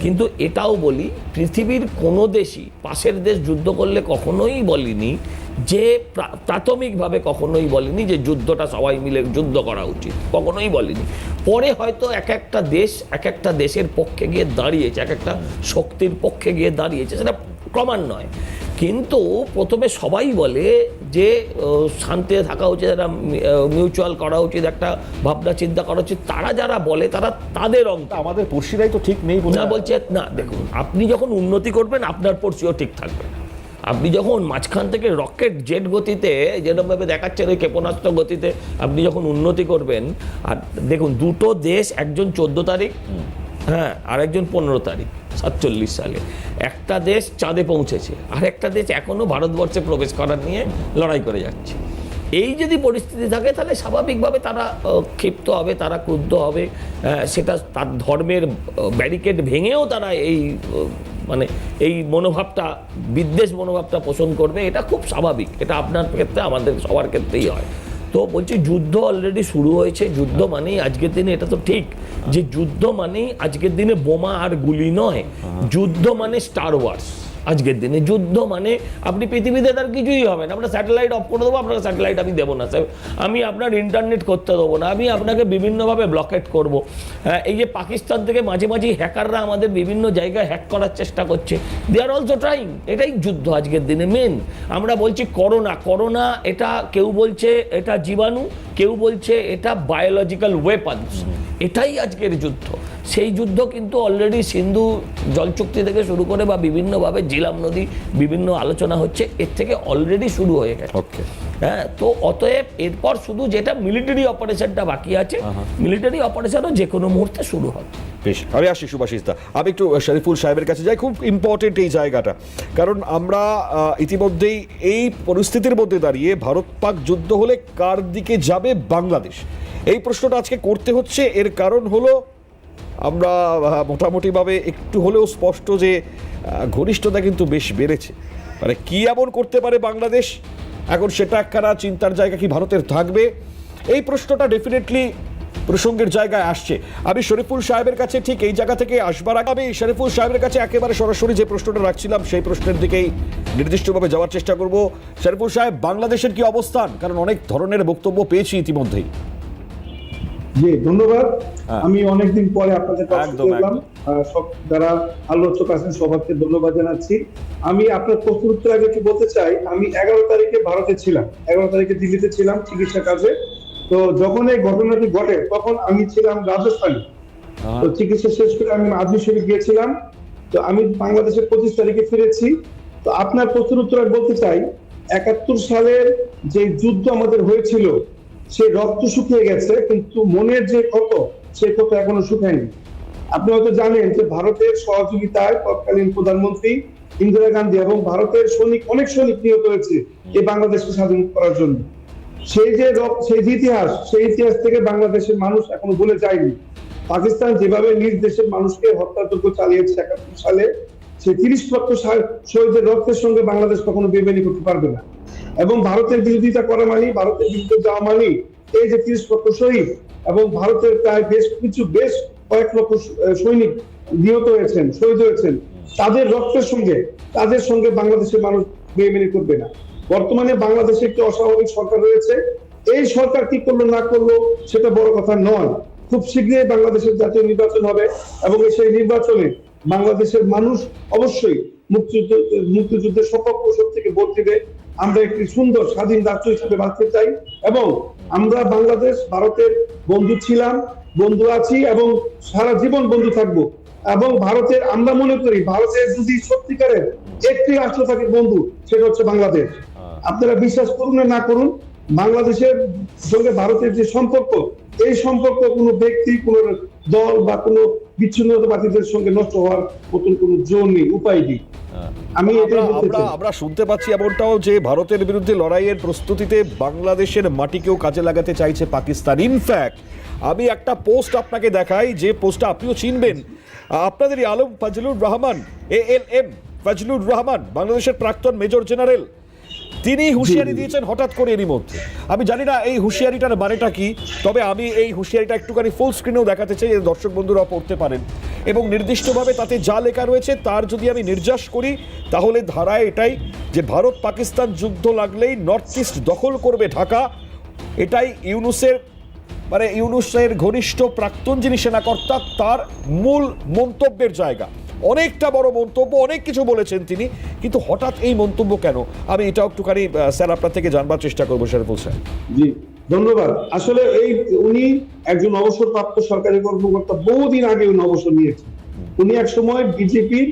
কিন্তু এটাও বলি, পৃথিবীর কোনো দেশই পাশের দেশ যুদ্ধ করলে কখনোই বলিনি যে, প্রাথমিকভাবে কখনোই বলিনি যে যুদ্ধটা সবাই মিলে যুদ্ধ করা উচিত, কখনোই বলিনি। পরে হয়তো এক একটা দেশের পক্ষে গিয়ে দাঁড়িয়েছে, এক একটা শক্তির পক্ষে গিয়ে দাঁড়িয়েছে, সেটা ক্রমান্বয়ে। কিন্তু প্রথমে সবাই বলে যে শান্তিতে থাকা উচিত, একটা মিউচুয়াল করা উচিত, একটা ভাবনা চিন্তা করা উচিত। তারা যারা বলে তাদের অঙ্ক, আমাদের পড়শিরাই তো ঠিক নেই না বলছে না। দেখুন, আপনি যখন উন্নতি করবেন আপনার পড়শিও ঠিক থাকবে না। আপনি যখন মাঝখান থেকে রকেট জেট গতিতে, যেরকমভাবে দেখাচ্ছেন ওই ক্ষেপণাস্ত্র গতিতে, আপনি যখন উন্নতি করবেন, আর দেখুন দুটো দেশ, একজন 14 তারিখ, হ্যাঁ, আর একজন 15 তারিখ 47 সালে, একটা দেশ চাঁদে পৌঁছেছে, আর একটা দেশ এখনো ভারতবর্ষে প্রবেশ করার নিয়ে লড়াই করে যাচ্ছে। এই যদি পরিস্থিতি থাকে, তাহলে স্বাভাবিকভাবে তারা ক্ষিপ্ত হবে, তারা ক্রুদ্ধ হবে, সেটা তার ধর্মের ব্যারিকেড ভেঙেও তারা এই মনোভাবটা, বিদ্বেষ মনোভাবটা পোষণ করবে। এটা খুব স্বাভাবিক, এটা আপনার ক্ষেত্রে, আমাদের সবার ক্ষেত্রেই হয়। তো বলছি, যুদ্ধ অলরেডি শুরু হয়েছে। যুদ্ধ মানেই আজকের দিনে, এটা তো ঠিক যে যুদ্ধ মানেই আজকের দিনে বোমা আর গুলি নয়, যুদ্ধ মানে স্টার ওয়ার্স। আজকের দিনে যুদ্ধ মানে আপনি পৃথিবীতে তার কিছুই হবে না, আমরা স্যাটেলাইট অফ করে দেবো, আপনার স্যাটেলাইট আমি দেবো না, আমি আপনার ইন্টারনেট করতে দেবো না, আমি আপনাকে বিভিন্নভাবে ব্লকেট করব। এই যে পাকিস্তান থেকে মাঝে মাঝে হ্যাকাররা আমাদের বিভিন্ন জায়গায় হ্যাক করার চেষ্টা করছে, দে আর অলসো ট্রাইং। এটাই যুদ্ধ আজকের দিনে মেন। আমরা বলছি করোনা, এটা কেউ বলছে এটা জীবাণু, কেউ বলছে এটা বায়োলজিক্যাল ওয়েপন্স। এটাই আজকের যুদ্ধ। সেই যুদ্ধ কিন্তু অলরেডি সিন্ধু জল চুক্তি থেকে শুরু করে বা বিভিন্নভাবে ঝিলাম নদী, বিভিন্ন আলোচনা হচ্ছে, এর থেকে অলরেডি শুরু হয়ে গেছে। হ্যাঁ, তো অতএব এরপর শুধু যেটা মিলিটারি অপারেশনটা বাকি আছে, মিলিটারি অপারেশনও যে কোনো মুহূর্তে শুরু হবে। বেশ, আমি আসি সুভাষিস দা, আমি একটু শরীফুল সাহেবের কাছে যাই। খুব ইম্পর্টেন্ট এই জায়গাটা, কারণ আমরা ইতিমধ্যেই এই পরিস্থিতির মধ্যে দাঁড়িয়ে ভারত পাক যুদ্ধ হলে কার দিকে যাবে বাংলাদেশ, এই প্রশ্নটা আজকে করতে হচ্ছে। এর কারণ হলো আমরা মোটামুটিভাবে একটু হলেও স্পষ্ট যে ঘনিষ্ঠতা কিন্তু বেশ বেড়েছে। মানে কি এমন করতে পারে বাংলাদেশ, এখন সেটা একখানা চিন্তার জায়গা কি ভারতের থাকবে, এই প্রশ্নটা ডেফিনেটলি প্রসঙ্গের জায়গায় আসছে। আমি শরীফুল সাহেবের কাছে ঠিক এই জায়গা থেকে আসবার আগে আমি শরীফুল সাহেবের কাছে একেবারে সরাসরি যে প্রশ্নটা রাখছিলাম সেই প্রশ্নের দিকেই নির্দিষ্টভাবে যাওয়ার চেষ্টা করব। শরীফুল সাহেব, বাংলাদেশের কি অবস্থান? কারণ অনেক ধরনের বক্তব্য পেয়েছি ইতিমধ্যেই। জি ধন্যবাদ। হ্যাঁ। আমি অনেকদিন পরে আপনাদের কাছে একদম, এলাম। সব যারা আলোচক আছেন সবাইকে ধন্যবাদ জানাচ্ছি। আমি আপনার প্রশ্নের উত্তর আগে একটু বলতে চাই, আমি 11 তারিখে ভারতে ছিলাম, 11 তারিখে দিল্লিতে ছিলাম চিকিৎসা কাজে। তো যখন এই ঘটনাটি ঘটে তখন আমি ছিলাম রাজস্থানে। তো চিকিৎসা শেষ করে আমি আজমির শরীফ গিয়েছিলাম। তো আমি বাংলাদেশে 25 তারিখে ফিরেছি। তো আপনার প্রশ্নের উত্তর আমি বলতে চাই, 71 সালের যে যুদ্ধ আমাদের হয়েছিল সেই রক্ত শুকিয়ে গেছে, কিন্তু মনের যে ক্ষত সেই ক্ষত এখনো শুকায়নি। আপনি হয়তো জানেন যে ভারতের সহযোগিতায় তৎকালীন প্রধানমন্ত্রী ইন্দিরা গান্ধী এবং ভারতের অনেক সৈনিক নিহত হয়েছে এই বাংলাদেশকে স্বাধীন করার জন্য। সেই যে ইতিহাস, সেই ইতিহাস থেকে বাংলাদেশের মানুষ এখনো ভুলে যায়নি। পাকিস্তান যেভাবে নিজ দেশের মানুষকে হত্যাযজ্ঞ চালিয়েছে 71 সালে, সেই 30 লক্ষ শহীদের রক্তের সঙ্গে বাংলাদেশ কখনো বেমানি করতে পারবে না। এবং ভারতের বিরোধিতা করা মানে, ভারতের বিরুদ্ধে যাওয়া মানে এই যে 30 লক্ষ শহীদ এবং ভারতের প্রায় বেশ কয়েক লক্ষ সৈনিক নিহত হয়েছেন, শহীদ হয়েছেন, তাদের সঙ্গে বাংলাদেশের মানুষ বেমানি করবে না। বর্তমানে বাংলাদেশে একটি অস্বাভাবিক সরকার রয়েছে। এই সরকার কি করলো না করলো সেটা বড় কথা নয়। খুব শীঘ্রই বাংলাদেশের জাতীয় নির্বাচন হবে এবং সেই নির্বাচনে বাংলাদেশের মানুষ অবশ্যই মুক্তিযুদ্ধের সপক্ষ থেকে ভোট দিবে। আমরা একটি সুন্দর স্বাধীন রাষ্ট্র হিসেবে বাঁচতে চাই এবং আমরা বাংলাদেশ ভারতের বন্ধু ছিলাম, বন্ধু আছি এবং সারা জীবন বন্ধু থাকবো। এবং ভারতের, আমরা মনে করি ভারতের যদি সত্যিকারের একটি রাষ্ট্র থাকে বন্ধু, সেটা হচ্ছে বাংলাদেশ। আপনারা বিশ্বাস করুন না করুন, বাংলাদেশের সঙ্গে ভারতের যে সম্পর্ক, এই সম্পর্ক কোনো ব্যক্তি, কোনো দল বা কোনো বিচ্ছিন্নতাবাদীদের সঙ্গে নষ্ট হওয়ার মতন কোনো জোর নেই, উপায় নেই। আমি আমরা শুনতে পাচ্ছি এমনটাও যে ভারতের বিরুদ্ধে লড়াইয়ের প্রস্তুতিতে বাংলাদেশের মাটিকেও কাজে লাগাতে চাইছে পাকিস্তান। ইনফ্যাক্ট আমি একটা পোস্ট আপনাকে দেখাই, যে পোস্টটা আপনিও চিনবেন, আপনাদেরই আলম ফজলুর রহমান, ALM ফজলুর রহমান, বাংলাদেশের প্রাক্তন মেজর জেনারেল, তিনি হুঁশিয়ারি দিয়েছেন হঠাৎ করে এরই মধ্যে। আমি জানি না এই হুঁশিয়ারিটার মানেটা কি, তবে আমি এই হুঁশিয়ারিটা একটুখানি ফুল স্ক্রিনেও দেখাতে চাই, দর্শক বন্ধুরা পড়তে পারেন। এবং নির্দিষ্টভাবে তাতে যা লেখা রয়েছে তার যদি আমি নির্যাস করি তাহলে ধারায় এটাই যে ভারত পাকিস্তান যুদ্ধ লাগলেই নর্থ ইস্ট দখল করবে ঢাকা। এটাই ইউনূসের ঘনিষ্ঠ প্রাক্তন যিনি সেনাকর্তা তার মূল মন্তব্যের জায়গা। অনেকটা বড় মন্তব্য, অনেক কিছু বলেছেন তিনি, কিন্তু হঠাৎ এই মন্তব্য কেন, আমি এটা একটুখানি স্যার আপনার থেকে জানবার চেষ্টা করবো। শরীফুল স্যার। জি ধন্যবাদ। আসলে উনি একজন অবসরপ্রাপ্ত সরকারি কর্মকর্তা, বহুদিন আগে উনি অবসর নিয়েছেন। উনি এক সময় বিজেপির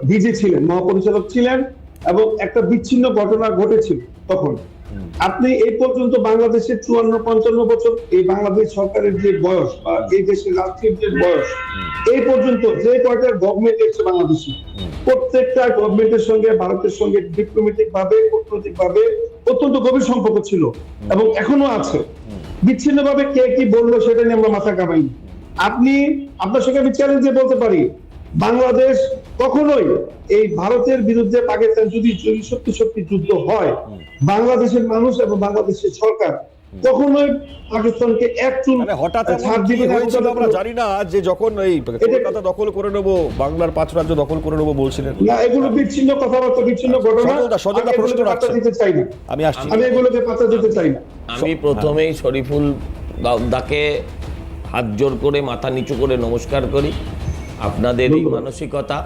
ডিজি ছিলেন, মহাপরিচালক ছিলেন এবং একটা বিচ্ছিন্ন ঘটনা ঘটেছিল তখন। আপনি এই পর্যন্ত বাংলাদেশের 54-55 বছর এই বাংলাদেশ সরকারের যে বয়স বা এই দেশের রাষ্ট্রের যে বয়স, এই পর্যন্ত যে কয়টা গভর্নমেন্ট এসেছে বাংলাদেশে, প্রত্যেকটা গভর্নমেন্টের সঙ্গে ভারতের সঙ্গে ডিপ্লোম্যাটিক ভাবে, কূটনৈতিক ভাবে অত্যন্ত গভীর সম্পর্ক ছিল এবং এখনো আছে। বিচ্ছিন্ন ভাবে কে কি বললো সেটা নিয়ে আমরা মাথা কামাইনি। আপনার সঙ্গে আমি চ্যালেঞ্জে বলতে পারি, বাংলাদেশ কখনোই এই ভারতের বিরুদ্ধে পাকিস্তান যদি সত্যি যুদ্ধ হয়, বাংলাদেশের মানুষ এবং বাংলাদেশের সরকার কখনোই পাকিস্তানকে এক চুল হঠাৎ ছাড় দিবে হয়েছিল আমরা জানি না, যে যখন এই কলকাতা দখল করে নেব, বাংলার 5 রাজ্য দখল করে নেব বলছিলেন। না, এগুলো বিচ্ছিন্ন কথাবার্তা, বিচ্ছিন্ন ঘটনা। আমি এগুলোকে পাত্তা দিতে চাই না। আমি প্রথমেই শরীফুল দাকে হাত জোর করে মাথা নিচু করে নমস্কার করি। আপনাদের এই মানসিকতা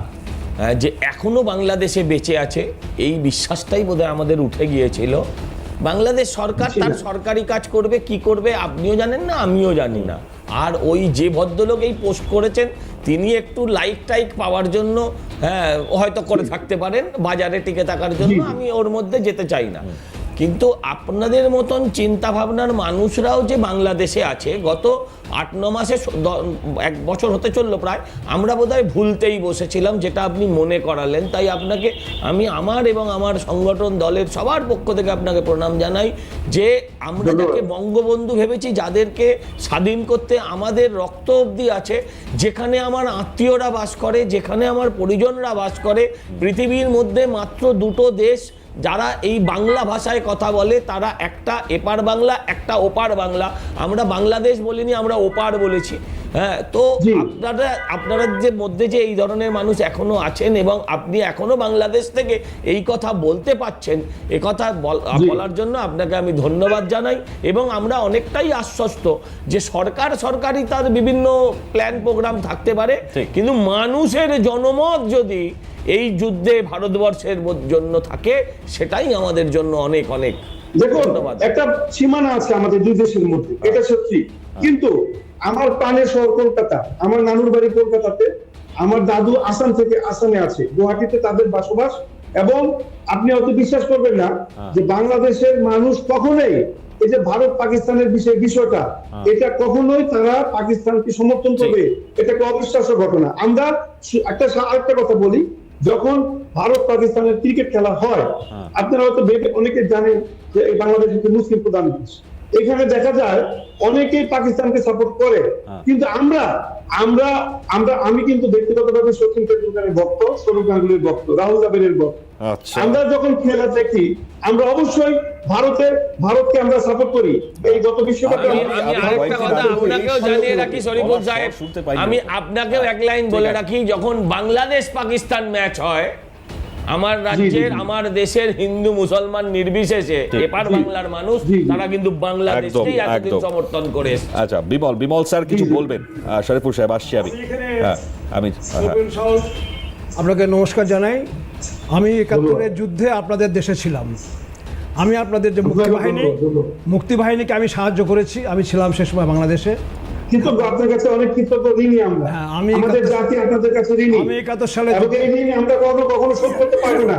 যে এখনো বাংলাদেশে বেঁচে আছে, এই বিশ্বাসটাই বোধহয় আমাদের উঠে গিয়েছিল। বাংলাদেশ সরকার তার সরকারি কাজ করবে, কি করবে আপনিও জানেন না, আমিও জানি না। আর ওই যে ভদ্রলোক এই পোস্ট করেছেন, তিনি একটু লাইক পাওয়ার জন্য হয়তো করে থাকতে পারেন, বাজারে টিকে থাকার জন্য। আমি ওর মধ্যে যেতে চাই না। কিন্তু আপনাদের মতন চিন্তা ভাবনার মানুষরাও যে বাংলাদেশে আছে, গত 8-9 মাসে 1 বছর হতে চললো প্রায়, আমরা বোধহয় ভুলতেই বসেছিলাম, যেটা আপনি মনে করালেন। তাই আপনাকে আমি আমার এবং আমার সংগঠন দলের সবার পক্ষ থেকে আপনাকে প্রণাম জানাই যে আমরা যাকে বঙ্গবন্ধু ভেবেছি, যাদেরকে স্বাধীন করতে আমাদের রক্ত অবধি আছে, যেখানে আমার আত্মীয়রা বাস করে, যেখানে আমার পরিজনরা বাস করে, পৃথিবীর মধ্যে মাত্র 2টো দেশ যারা এই বাংলা ভাষায় কথা বলে, তারা একটা এপার বাংলা, একটা ওপার বাংলা। আমরা বাংলাদেশ বলিনি, আমরা ওপার বলেছি। হ্যাঁ, তো আপনারা যে মধ্যে যে এই ধরনের মানুষ এখনো আছেন এবং আপনি এখনো বাংলাদেশ থেকে এই কথা বলতে পারছেন, এ কথা বলার জন্য আপনাকে আমি ধন্যবাদ জানাই। এবং আমরা অনেকটাই আশ্বস্ত যে সরকারি তার বিভিন্ন প্ল্যান প্রোগ্রাম থাকতে পারে, কিন্তু মানুষের জনমত যদি এই যুদ্ধে ভারতবর্ষের জন্য থাকে, সেটাই আমাদের জন্য অনেক অনেক দেখুন, ধন্যবাদ। একটা সীমানা আছে আমাদের দুই দেশের মধ্যে, এটা সত্যি। কিন্তু আমার প্রাণের শহর কলকাতা, আমার নানুর বাড়ি কলকাতাতে, আমার দাদু আসাম থেকে আসামে আছে, গুয়াহাটিতে তাদের বসবাস। এবং আপনি হয়তো বিশ্বাস করবেন না যে বাংলাদেশের মানুষ কখনোই এই যে ভারত পাকিস্তানের বিষয়টা, এটা কখনোই তারা পাকিস্তানকে সমর্থন করবে, এটা একটা অবিশ্বাস্য ঘটনা। আমরা আরেকটা কথা বলি, যখন ভারত পাকিস্তানের ক্রিকেট খেলা হয়, আপনারা হয়তো অনেকে জানেন যে এই বাংলাদেশ একটি মুসলিম প্রধান দেশ, এখানে দেখা যায় অনেকেই পাকিস্তানকে সাপোর্ট করে। কিন্তু আমি কিন্তু ব্যক্তিগতভাবে সচিন তেন্ডুলকারের ভক্ত, সৌরভ গাঙ্গুলির ভক্ত, রাহুল দ্রাবিড়ের ভক্ত। আমরা যখন খেলা দেখি, আমরা অবশ্যই ভারতকে আমরা সাপোর্ট করি। এই গত বিশ্বকাপে আমি আরেকটা কথা আপনাকেও জানিয়ে রাখি শরীফুল সাহেব, আমি আপনাকেও এক লাইন বলে রাখি, যখন বাংলাদেশ পাকিস্তান ম্যাচ হয়, আমার রাজ্যের আমার দেশের হিন্দু মুসলমান নির্বিশেষে এপার বাংলার মানুষ তারা কিন্তু বাংলাদেশকেই এতদিন সমর্থন করে এসেছে। আচ্ছা, বিমল স্যার কিছু বলবেন? শরীফুল সাহেব আসছি আমি। আপনাকে নমস্কার জানাই। আমি 71-এর যুদ্ধে আপনাদের দেশে ছিলাম। আমি আপনাদের যে মুক্তিবাহিনীকে আমি সাহায্য করেছি, আমি ছিলাম সে সময় বাংলাদেশে। কিন্তু আপনার কাছে অনেক কৃতজ্ঞ ঋণী আমরা। আমাদের জাতি আপনাদের কাছে ঋণী। আমি 71 সালে এই ঋণ আমরা কখনো শোধ করতে পারবো না।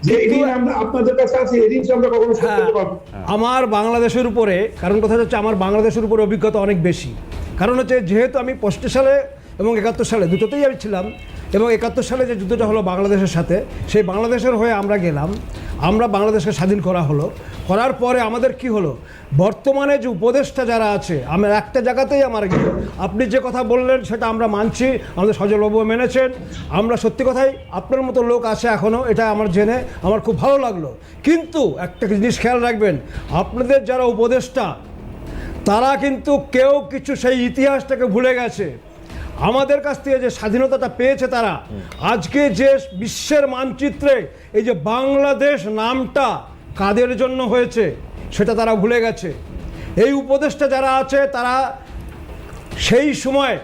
যে ঋণ আমরা আপনাদের কাছে আছে, এই ঋণ আমরা কখনো শোধ করতে পারবো না। আমার বাংলাদেশের উপরে, কারণ কথা হচ্ছে আমার বাংলাদেশের উপরে অভিজ্ঞতা অনেক বেশি। কারণ হচ্ছে যেহেতু আমি 65 সালে এবং 71 সালে দুটোতেই আমি ছিলাম, এবং 71 সালে যে যুদ্ধটা হলো বাংলাদেশের সাথে, সেই বাংলাদেশের হয়ে আমরা গেলাম, আমরা বাংলাদেশকে স্বাধীন করা হলো। করার পরে আমাদের কি হলো, বর্তমানে যে উপদেষ্টা যারা আছে, আমার একটা জায়গাতেই আমার গেল, আপনি যে কথা বললেন সেটা আমরা মানছি, আমাদের সজলবাবু মেনেছেন। আমরা সত্যি কথাই আপনার মতো লোক আছে এখনও, এটা আমার জেনে আমার খুব ভালো লাগলো। কিন্তু একটা জিনিস খেয়াল রাখবেন, আপনাদের যারা উপদেষ্টা তারা কিন্তু কেউ কিছু সেই ইতিহাসটাকে ভুলে গেছে। আমাদের কাছ থেকে যে স্বাধীনতাটা পেয়েছে তারা, আজকে যে বিশ্বের মানচিত্রে এই যে বাংলাদেশ নামটা কাদের জন্য হয়েছে সেটা তারা ভুলে গেছে। এই উপদেষ্টা যারা আছে তারা সেই সময়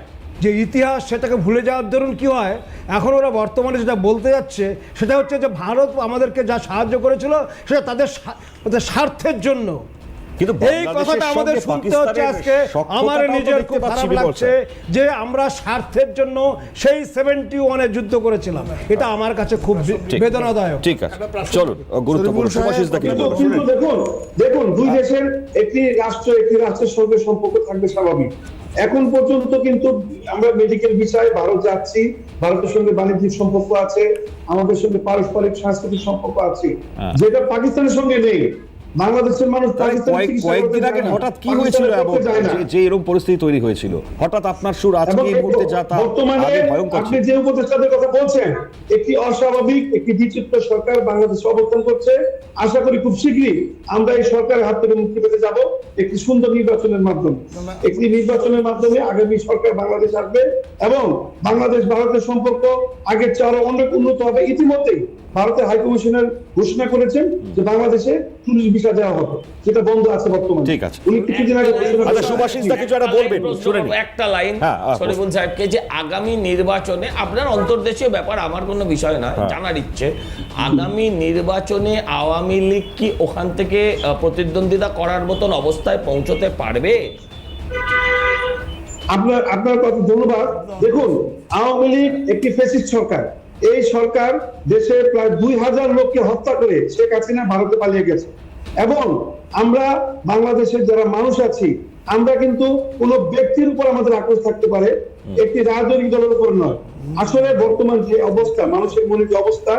যে ইতিহাস সেটাকে ভুলে যাওয়ার দরুন কি হয়, এখন ওরা বর্তমানে যেটা বলতে যাচ্ছে সেটা হচ্ছে যে ভারত আমাদেরকে যা সাহায্য করেছিল সেটা তাদের স্বার্থের জন্য। এই কথাটা আমাদের শুনতে হচ্ছে আজকে। আমার নিজের খুব খারাপ লাগছে যে আমরা স্বার্থের জন্য সেই 71-এ যুদ্ধ করেছিলাম, এটা আমার কাছে খুব বেদনাদায়ক। ঠিক আছে, চলুন গুরুত্বপূর্ণ দেখুন, দুই দেশের একটি রাষ্ট্রের সঙ্গে সম্পর্ক থাকবে স্বাভাবিক। এখন পর্যন্ত কিন্তু আমরা মেডিকেল বিষয়ে ভারত যাচ্ছি, ভারতের সঙ্গে বাণিজ্যিক সম্পর্ক আছে, আমাদের সঙ্গে পারস্পরিক সাংস্কৃতিক সম্পর্ক আছে, যেটা পাকিস্তানের সঙ্গে নেই। বাংলাদেশের মানুষ কয়েকদিন আগে হঠাৎ কি হয়েছিল যে এরকম পরিস্থিতি তৈরি হয়েছিল, হঠাৎ আপনার সুর আজকে এই মুহূর্তে যাতা ভয়ঙ্কর। আপনি যে উপদেষ্টাদের কথা বলছেন, একটি অস্বাভাবিক একটি বিচিত্র সরকার বাংলাদেশে অবস্থান করছে। আশা করি খুব শীঘ্রই আমরা এই সরকারের হাত থেকে মুক্তি পেতে যাব একটি সুন্দর নির্বাচনের মাধ্যমে। একটি নির্বাচনের মাধ্যমে আগামী সরকার বাংলাদেশ আসবে এবং বাংলাদেশ ভারতের সম্পর্ক আগের চেয়ে আরো অনেক উন্নত হবে। ইতিমধ্যেই ভারতের হাইকমিশনার ঘোষণা করেছেন যে বাংলাদেশে টুরিস্ট ভিসা দেওয়া হবে, যেটা বন্ধ আছে বর্তমানে। ঠিক আছে, উনি কিছুদিন আগে একটা লাইন শরীফুল সাহেবকে, যে আগামী নির্বাচনে আপনার অন্তর্দেশীয় ব্যাপার আমার কোনো বিষয় না, জানার ইচ্ছে, আগামী নির্বাচনে আওয়ামী লীগ কি ওখান থেকে প্রতিদ্বন্দ্বিতা করার মতন অবস্থায় পৌঁছতে পারবে? আপনার কথা ধন্যবাদ। দেখুন, আওয়ামী লীগ একটি ফ্যাসিস্ট সরকার। এই সরকার দেশে প্রায় 2000 লোককে হত্যা করে শেখ হাসিনা ভারতে পালিয়ে গেছে। এবং আমরা বাংলাদেশের যারা মানুষ আছি, আমরা কিন্তু কোনো ব্যক্তির উপর আমাদের আক্রোশ থাকতে পারে, একটি রাজনৈতিক দলের উপর নয়। আসলে বর্তমান যে অবস্থা, মানুষের মনে যে অবস্থা,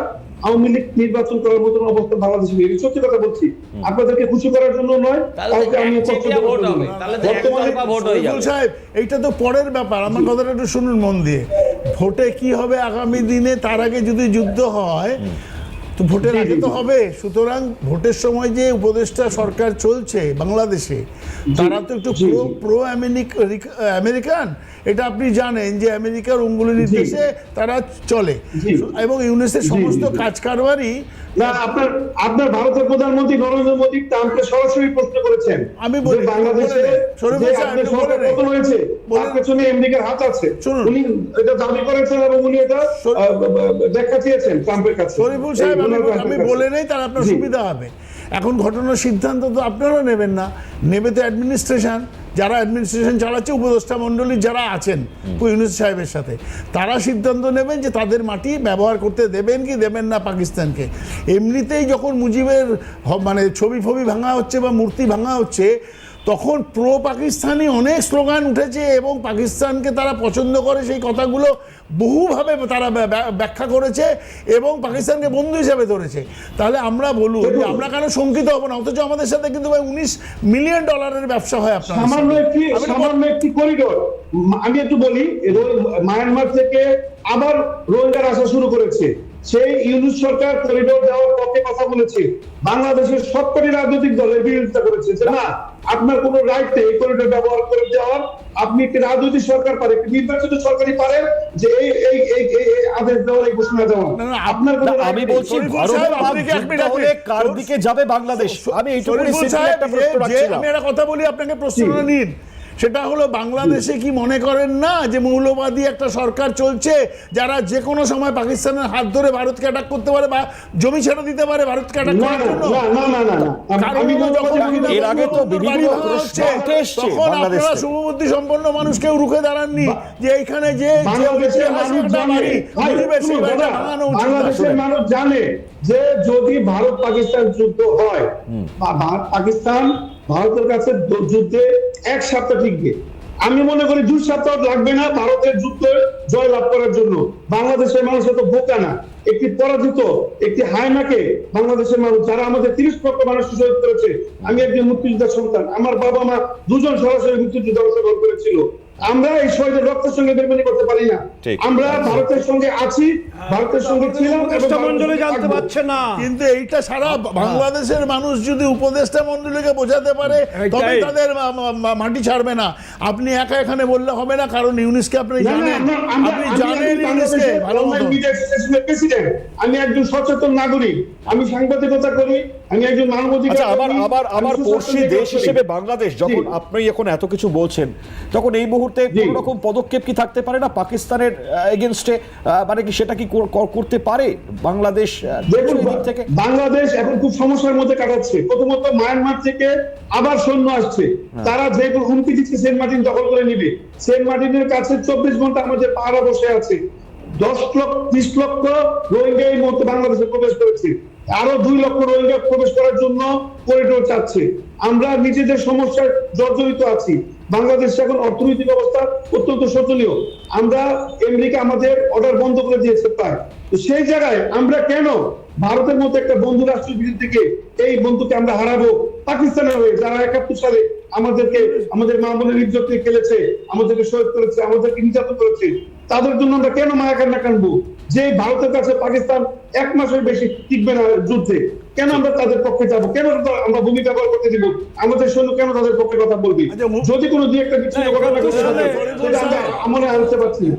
আওয়ামী লীগ নির্বাচন করার মতন অবস্থা বাংলাদেশে নেই। সত্যি কথা বলছি, আপনাদেরকে খুশি করার জন্য নয়, কাউকে আমি কষ্ট দেওয়ার জন্য নয়। বর্তমানে শরীফুল সাহেব, এইটা তো পরের ব্যাপার, আমার কথাটা একটু শুনুন মন দিয়ে। ভোটে কি হবে আগামী দিনে, তার আগে যদি যুদ্ধ হয় তো ভোটের আগে তো হবে। সুতরাং ভোটের সময় যে উপদেষ্টা সরকার চলছে বাংলাদেশে, তারা তো একটু প্রো আমেরিকান, এটা আপনি জানেন যে আমেরিকার অঙ্গুলি নির্দেশে তারা চলে, এবং ইউনিসের সমস্ত কাজ কারবারই। না, আপনার ভারতের প্রধানমন্ত্রী নরেন্দ্র মোদী ট্রাম্পকে সরাসরি প্রশ্ন করেছেন। আমি বলি বাংলাদেশে পতন হয়েছে, তার পেছনে আমেরিকার হাত আছে। উনি এটা দাবি করেছেন এবং উনি এটা ব্যাখ্যা চেয়েছেন ট্রাম্পের কাছে। শরীফুল সাহেব, আমি বলে নেই, তার আপনার সুবিধা হবে। এখন ঘটনার সিদ্ধান্ত তো আপনারা নেবেন না, নেবে তো অ্যাডমিনিস্ট্রেশন। যারা অ্যাডমিনিস্ট্রেশন চালাচ্ছে, উপদেষ্টা মণ্ডলী যারা আছেন ইউনূস সাহেবের সাথে, তারা সিদ্ধান্ত নেবেন যে তাদের মাটি ব্যবহার করতে দেবেন কি দেবেন না পাকিস্তানকে। এমনিতেই যখন মুজিবের মানে ছবি ভাঙা হচ্ছে বা মূর্তি ভাঙা হচ্ছে, তখন প্রো পাকিস্তানি অনেক স্লোগান উঠেছে, এবং পাকিস্তানকে তারা পছন্দ করে সেই কথাগুলো বহুভাবে তারা ব্যাখ্যা করেছে এবং পাকিস্তানকে বন্ধু হিসেবে ধরেছে। তাহলে আমরা বলুন যে আমরা কেন শঙ্কিত হব না? অথচ আমাদের সাথে কিন্তু ভাই $19 মিলিয়ন ব্যবসা হয় আপনার। সামান্য একটি করিডোর, আমি একটু বলি, মায়ানমার থেকে আবার রোহিঙ্গারা আসা শুরু করেছে। সেই ইউনূস সরকার করিডোর দেওয়ার পক্ষে কথা বলেছে, বাংলাদেশের সবকটি রাজনৈতিক দলের বিরোধিতা করেছে যে না, আপনার কোনো রাইট নেই এই করিডোর ব্যবহার করে দেওয়ার। আপনি একটি রাজনৈতিক সরকার পারে, একটি নির্বাচিত সরকারই পারেন যে এই আদেশ দেওয়ার, এই ঘোষণা দেওয়ার। আপনার আমি বলছি কার দিকে যাবে বাংলাদেশ? আমি এইটুকুনি সিম্পল একটা প্রশ্ন রাখছিলাম। আমি একটা কথা বলি, আপনাকে প্রশ্নটা নিন। সেটা হলো, বাংলাদেশে কি মনে করেন না যে মৌলবাদী একটা সরকার চলছে, যারা যে কোনো সময় পাকিস্তানের হাত ধরে ভারতকে অ্যাটাক করতে পারে বা জমি ছেড়ে দিতে পারে ভারতকে অ্যাটাক করার জন্য? এর আগে তো বিভিন্ন তখন আপনারা শুভবুদ্ধি সম্পন্ন মানুষ কেউ রুখে দাঁড়াননি যে এইখানে যে বাংলাদেশের মানুষ জানে যে যদি ভারত পাকিস্তান যুদ্ধ হয়, পাকিস্তান ভারতের কাছে যুদ্ধে 1 সপ্তাহ টিকবে। আমি মনে করি 2 সপ্তাহ লাগবে না ভারতের যুদ্ধে জয় লাভ করার জন্য। বাংলাদেশের মানুষ এত বোকা না। একটি পরাজিত একটি হায়নাকে বাংলাদেশের মানুষ, যারা আমাদের 30 লক্ষ মানুষ শহীদ করেছে, আমি একজন মুক্তিযোদ্ধার সন্তান, আমার বাবা মা দুজন সরাসরি মুক্তিযুদ্ধে অংশগ্রহণ করেছিল। আমরা এই শহীদের রক্তের সঙ্গে বেমানি করতে পারি না। আমরা ভারতের সঙ্গে আছি, ভারতের সঙ্গে ছিলাম, জানতে পারছে না। কিন্তু এইটা সারা বাংলাদেশের মানুষ যদি উপদেষ্টা মণ্ডলীকে বোঝাতে পারে, তবে তাদের মাটি ছাড়বে না। আপনি একা এখানে বললে হবে না, কারণ ইউনিসকে আপনি জানেন, আপনি জানেন ইউনিসকে ভালো মতো। আমি একজন সচেতন নাগরিক, আমি সাংবাদিকতা করি, আমি একজন মানবাধিকার। আবার পড়শি দেশ হিসেবে বাংলাদেশ, যখন আপনি এখন এত কিছু বলছেন, তখন এই মুহূর্তে কোন রকম পদক্ষেপ কি থাকতে পারে না পাকিস্তানের এগেইনস্টে? মানে কি সেটা কি করতে পারে বাংলাদেশ? বাংলাদেশ এখন খুব সমস্যার মধ্যে কাটাচ্ছে। প্রথমত মায়ানমার থেকে আবার সৈন্য আসছে, তারা যে হুমকি দিচ্ছে সেন্ট মার্টিন দখল করে নিবে। সেন্ট মার্টিনের কাছে 24 ঘন্টা আমাদের পাহারা বসে আছে। 30 লক্ষ রোহিঙ্গা এই মুহূর্তে বাংলাদেশে প্রবেশ করেছে, আরো 2 লক্ষ রোহিঙ্গা প্রবেশ করার জন্য করিডোর চাচ্ছে। আমরা নিজেদের সমস্যায় জর্জরিত আছি। বাংলাদেশ এখন অর্থনৈতিক অবস্থা অত্যন্ত শোচনীয়। আমরা আমেরিকা আমাদের অর্ডার বন্ধ করে দিয়েছে প্রায়। তো সেই জায়গায় আমরা কেন ভারতের মতো একটা বন্ধু রাষ্ট্রের বিরুদ্ধে এই বন্ধুকে আমরা হারাবো? পাকিস্তানের হয়ে যারা 71 সালে আমাদের মা বোনের ইজ্জতকে খেলেছে, আমাদেরকে শহীদ করেছে, আমাদেরকে নির্যাতন করেছে, তাদের জন্য আমরা কেন মায়া কান্না কানবো? যে ভারতের কাছে পাকিস্তান 1 মাসের বেশি টিকবে না যুদ্ধে, কেন আমরা তাদের পক্ষে যাবো? কেন আমরা ভূমি ব্যবহার করতে দিব? আমাদের সৈন্য কেন তাদের পক্ষে কথা বলবি? যদি কোনো দুই একটা বিচ্ছিন্ন ঘটনা ঘটে সেটা আমরা আমলে আনতে পারছি না,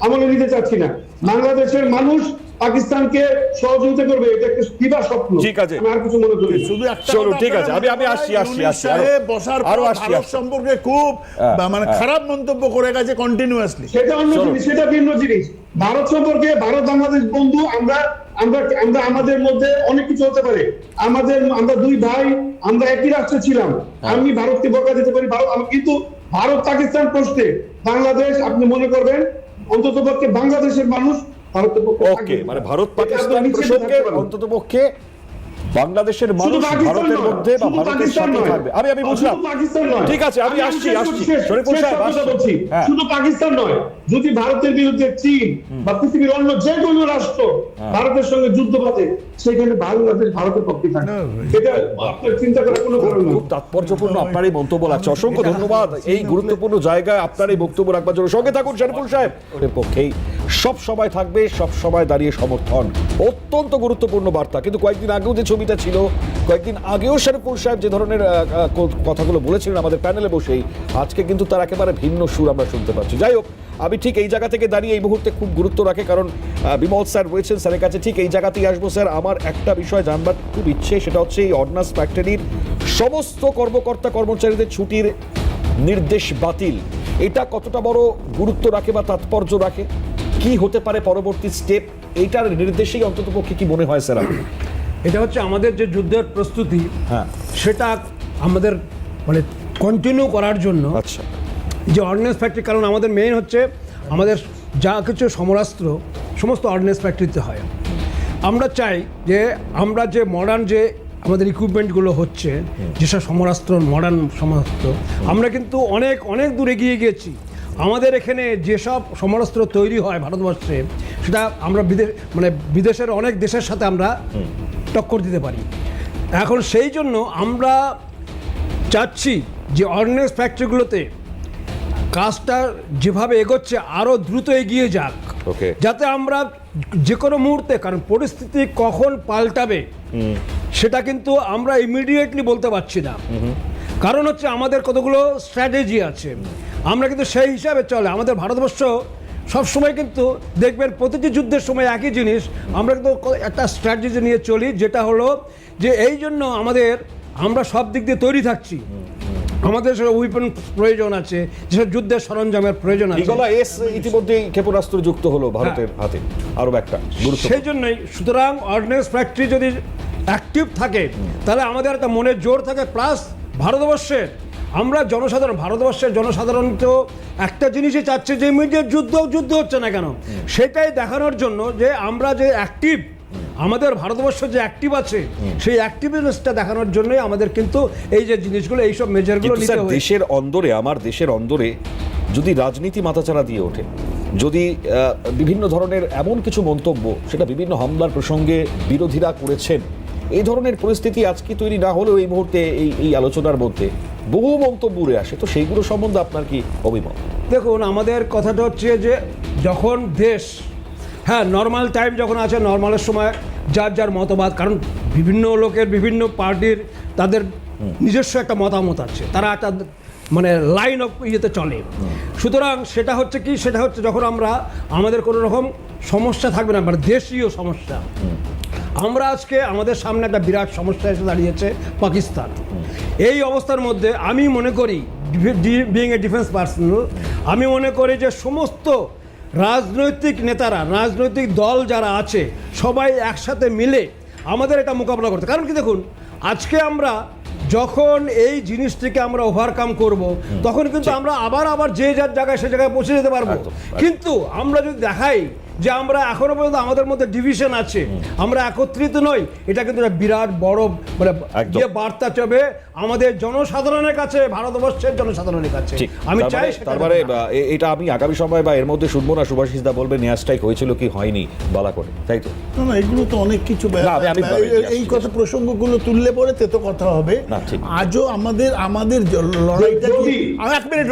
আমলে নিতে চাচ্ছি না। বাংলাদেশের মানুষ পাকিস্তানকে সহযোগিতা করবে, এটা একটা দিবা স্বপ্ন। ঠিক আছে, আমি আর কিছু মনে করি শুধু একটা ঠিক আছে, আমি আসছি বসার ভারত সম্পর্কে খুব মানে খারাপ মন্তব্য করে গেছে কন্টিনিউয়াসলি। সেটা অন্য জিনিস, সেটা ভিন্ন জিনিস। ভারত সম্পর্কে, ভারত বাংলাদেশ বন্ধু, আমরা আমাদের মধ্যে অনেক কিছু হতে পারে। আমরা 2 ভাই, আমরা একই রাষ্ট্রে ছিলাম। আমি ভারতকে বকা দিতে পারি, কিন্তু ভারত পাকিস্তান প্রশ্নে বাংলাদেশ, আপনি মনে করবেন অন্ততপক্ষে বাংলাদেশের মানুষ ভারতের পক্ষে। ওকে, মানে ভারত পাকিস্তান প্রসঙ্গে অন্ততপক্ষে বাংলাদেশের শুধু মানুষ পাকিস্তান ভারতের নয়, মধ্যে বা শুধু ভারতের পাকিস্তান সাথে নয়। থাকবে। আমি বুঝলাম, শুধু পাকিস্তান নয়। ঠিক আছে, আমি আসছি শেষ শরীফুল সাহেব কথা আসছি। বলছি। হ্যাঁ। শুধু পাকিস্তান নয়, যদি ভারতের বিরুদ্ধে চীন বা পৃথিবীর অন্য যে কোনো রাষ্ট্র ভারতের সঙ্গে যুদ্ধ বাঁধে, সেখানে বাংলাদেশ ভারতের পক্ষে থাকে। এটা আপনার চিন্তা করার কোনো কারণ নেই। খুব তাৎপর্যপূর্ণ আপনার এই মন্তব্য লাগছে। অসংখ্য ধন্যবাদ এই গুরুত্বপূর্ণ জায়গায় আপনার এই বক্তব্য রাখবার জন্য। সঙ্গে থাকুন শরীফুল সাহেব। ওদের পক্ষেই সব সময় থাকবে, সব সময় দাঁড়িয়ে সমর্থন। অত্যন্ত গুরুত্বপূর্ণ বার্তা। কিন্তু কয়েকদিন আগেও যে ছবিটা ছিল, কয়েকদিন আগেও শরীফুল সাহেব যে ধরনের কথাগুলো বলেছিলেন আমাদের প্যানেলে বসেই, আজকে কিন্তু তার একেবারে ভিন্ন সুর আমরা শুনতে পাচ্ছি। যাই হোক, আমি ঠিক এই জায়গা থেকে দাঁড়িয়ে এই মুহূর্তে খুব গুরুত্ব রাখে, কারণ বিমল স্যার রয়েছেন, স্যারের কাছে ঠিক এই জায়গাতেই আসবো। স্যার, আমার একটা বিষয় জানবার খুব ইচ্ছে, সেটা হচ্ছে এই অর্ডিন্যান্স ফ্যাক্টরির সমস্ত কর্মকর্তা কর্মচারীদের ছুটির নির্দেশ বাতিল, এটা কতটা বড় গুরুত্ব রাখে বা তাৎপর্য রাখে? কি হতে পারে পরবর্তী স্টেপ? এইটার নির্দেশেই অন্তত পক্ষে কি মনে হয় স্যার আপনার? এটা হচ্ছে আমাদের যে যুদ্ধের প্রস্তুতি, হ্যাঁ, সেটা আমাদের মানে কন্টিনিউ করার জন্য আচ্ছা, যে অর্ডিন্যান্স ফ্যাক্টরি, কারণ আমাদের মেইন হচ্ছে আমাদের যা কিছু সমরাস্ত্র সমস্ত অর্ডিন্যান্স ফ্যাক্টরিতে হয়। আমরা চাই যে আমরা যে মডার্ন যে আমাদের ইকুইপমেন্টগুলো হচ্ছে, যেসব সমরাস্ত্র মডার্ন সমরাস্ত্র, আমরা কিন্তু অনেক অনেক দূর এগিয়ে গিয়েছি। আমাদের এখানে যেসব সমরাস্ত্র তৈরি হয় ভারতবর্ষে, সেটা আমরা বিদেশের অনেক দেশের সাথে আমরা টক্কর দিতে পারি। এখন সেই জন্য আমরা চাচ্ছি যে অর্ডিন্যান্স ফ্যাক্টরিগুলোতে কাজটা যেভাবে এগোচ্ছে আরও দ্রুত এগিয়ে যাক, ওকে, যাতে আমরা যে কোনো মুহূর্তে, কারণ পরিস্থিতি কখন পাল্টাবে সেটা কিন্তু আমরা ইমিডিয়েটলি বলতে পারছি না। কারণ হচ্ছে আমাদের কতগুলো স্ট্র্যাটেজি আছে, আমরা কিন্তু সেই হিসাবে চলে। আমাদের ভারতবর্ষ সবসময় কিন্তু দেখবেন প্রতিটি যুদ্ধের সময় একই জিনিস, আমরা কিন্তু একটা স্ট্র্যাটেজি নিয়ে চলি, যেটা হলো যে এই জন্য আমরা সব দিক দিয়ে তৈরি থাকছি। আমাদের উইপন প্রয়োজন আছে, যেসব যুদ্ধের সরঞ্জামের প্রয়োজন আছে। নিকোলা এস ইতিমধ্যেই ক্ষেপণাস্ত্র যুক্ত হলো ভারতের হাতে, আরো একটা গুরুত্ব। সেই জন্যই সুতরাং অর্ডিন্যান্স ফ্যাক্টরি যদি অ্যাক্টিভ থাকে, তাহলে আমাদের একটা মনের জোর থাকে। প্লাস ভারতবর্ষের ভারতবর্ষের জনসাধারণ তো একটা জিনিসই চাচ্ছে যে ইমিডিয়েট যুদ্ধ হচ্ছে না কেন, সেটাই দেখানোর জন্য যে আমরা যে অ্যাক্টিভ, আমাদের ভারতবর্ষ যে অ্যাক্টিভ আছে, সেই অ্যাক্টিভনেসটা দেখানোর জন্যই আমাদের কিন্তু এই যে জিনিসগুলো, এইসব মেজারগুলো নিতে হবে। দেশের অন্দরে, আমার দেশের অন্দরে যদি রাজনীতি মাথাচাড়া দিয়ে ওঠে, যদি বিভিন্ন ধরনের এমন কিছু মন্তব্য, সেটা বিভিন্ন হামলার প্রসঙ্গে বিরোধীরা করেছেন, এই ধরনের পরিস্থিতি আজকে তৈরি না হলেও এই মুহূর্তে এই আলোচনার মধ্যে বহু মন্তব্য উড়ে আসে, তো সেইগুলো সম্বন্ধে আপনার কি অভিমত? দেখুন, আমাদের কথাটা হচ্ছে যে যখন দেশ, হ্যাঁ, নর্মাল টাইম যখন আছে, নর্মালের সময় যার মতবাদ, কারণ বিভিন্ন লোকের বিভিন্ন পার্টির তাদের নিজস্ব একটা মতামত আছে, তারা একটা লাইন অফ ইয়েতে চলে। সুতরাং সেটা হচ্ছে যখন আমাদের কোনো রকম সমস্যা থাকবে না, দেশীয় সমস্যা। আমরা আজকে আমাদের সামনে একটা বিরাট সমস্যা এসে দাঁড়িয়েছে, পাকিস্তান। এই অবস্থার মধ্যে আমি মনে করি, বিইং এ ডিফেন্স পার্সোনাল, আমি মনে করি যে সমস্ত রাজনৈতিক নেতারা, রাজনৈতিক দল যারা আছে, সবাই একসাথে মিলে আমাদের এটা মোকাবিলা করতে। কারণ কি, দেখুন, আজকে আমরা যখন এই জিনিসটিকে আমরা ওভারকাম করব, তখন কিন্তু আমরা আবার যে যার জায়গায় সে জায়গায় পৌঁছে যেতে পারবো। কিন্তু আমরা যদি দেখাই যে আমরা এখনো পর্যন্ত আমাদের মধ্যে ডিভিশন আছে, আমরা একত্রিত নই, এটা কিন্তু একটা বিরাট বড় যে বার্তা চবে আমাদের জনসাধারণের কাছে, ভারতবর্ষের জনসাধারণের কাছে। আমি চাই তারপরে এটা আমি আগামী সময় বা এর মধ্যে শুনবো না সুভাষিস দা বলবেন এয়ার স্ট্রাইক হয়েছিল কি হয়নি বলা করে, তাই তো? না, এগুলো তো অনেক কিছু, এই কথা প্রসঙ্গগুলো তুললে পরে তো কথা হবে। আজও আমাদের লড়াইটা কি, এক মিনিট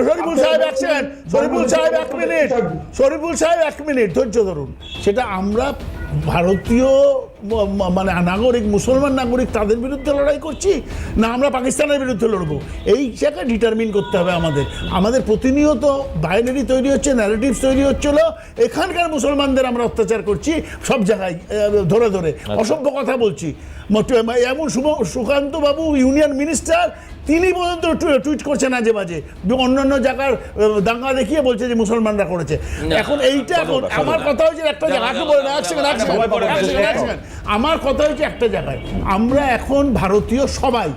শরীফুল সাহেব এক মিনিট ধৈর্য ধরুন। সেটা আমরা ভারতীয় নাগরিক, মুসলমান নাগরিক, তাদের বিরুদ্ধে লড়াই করছি না আমরা পাকিস্তানের বিরুদ্ধে লড়বো, এই জায়গায় ডিটারমিন করতে হবে আমাদের। প্রতিনিয়ত বাইনারি তৈরি হচ্ছে, ন্যারেটিভস তৈরি হচ্ছিল, এখানকার মুসলমানদের আমরা অত্যাচার করছি সব জায়গায় ধরে অসভ্য কথা বলছি। এমন সুকান্ত বাবু ইউনিয়ন মিনিস্টার, তিনি পর্যন্ত টুইট করছেন আজে বাজে, অন্যান্য জায়গার দাঙ্গা দেখিয়ে বলছে যে মুসলমানরা করেছে। এখন আমার কথা হচ্ছে একটা জায়গায়, আমার কথা হচ্ছে একটা জায়গায়, আমরা এখন ভারতীয় সবাই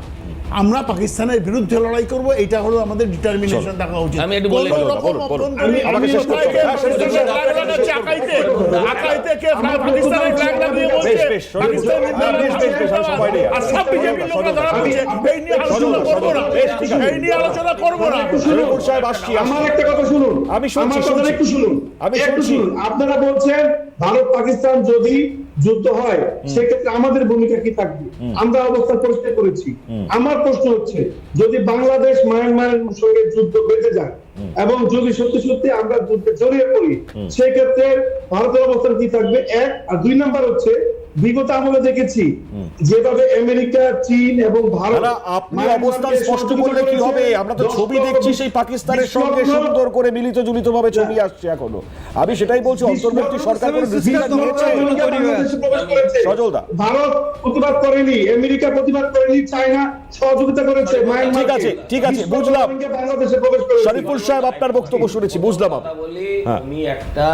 আমরা পাকিস্তানের বিরুদ্ধে লড়াই করব, এটা হলো আমাদের ডিটারমিনেশন থাকা উচিত। আমি একটু বলে কোনো দিই। রকম বলুন, বলুন। অভ্যন্তরীণ আমাকে শেষ করতে হবে। হ্যাঁ, শেষ করতে হবে। flag লাগাচ্ছে আকাইতে। আকাইতে কে পাকিস্তানের flag লাগিয়ে বলছে, বেশ, বেশ, শরীফুল পাকিস্তান সাহেব, বেশ, আমি সময় নেই। আর সব বিজেপি লোকরা ধরা পড়ছে, এই নিয়ে আলোচনা করবো না, বেশ, ঠিক আছে। এই নিয়ে আলোচনা করবো না। শরীফুল সাহেব, আসছি। আমার একটা কথা শুনুন, আমি শুনছি, আমার কথা শুনছি। একটু শুনুন, আমি একটু শুনছি। শুনুন। আপনারা বলছেন ভারত পাকিস্তান যদি যুদ্ধ হয় সেক্ষেত্রে আমাদের ভূমিকা কি থাকবে, আমরা অবস্থান পরিষ্কার করেছি। আমার প্রশ্ন হচ্ছে, যদি বাংলাদেশ মায়ানমারের সঙ্গে যুদ্ধ বেঁধে যায় এবং যদি সত্যি সত্যি আমরা যুদ্ধে জড়িয়ে পড়ি, সেক্ষেত্রে ভারতের অবস্থান কি থাকবে, এক। আর দুই নাম্বার হচ্ছে, বিগত আমলে দেখেছি যেভাবে আমেরিকা, চীন এবং ভারত না, আপনি অবস্থান স্পষ্ট করলে কি হবে? আমরা তো ছবি দেখছি সেই পাকিস্তানের সঙ্গে সুন্দর করে মিলিত জুলিত ভাবে ছবি আসছে এখনো। আমি সেটাই বলছি, অন্তর্বর্তী সরকার কোনো ডিসিশন নিয়েছে? সজলদা, ভারত প্রতিবাদ করেনি, আমেরিকা প্রতিবাদ করেনি, চায়না সহযোগিতা করেছে। ঠিক আছে, ঠিক আছে, বুঝলাম। বাংলাদেশে প্রবেশ করেছে। শরীফুল সাহেব, আপনার বক্তব্য শুনেছি, বুঝলাম। কথা বলি, হ্যাঁ। উনি একটা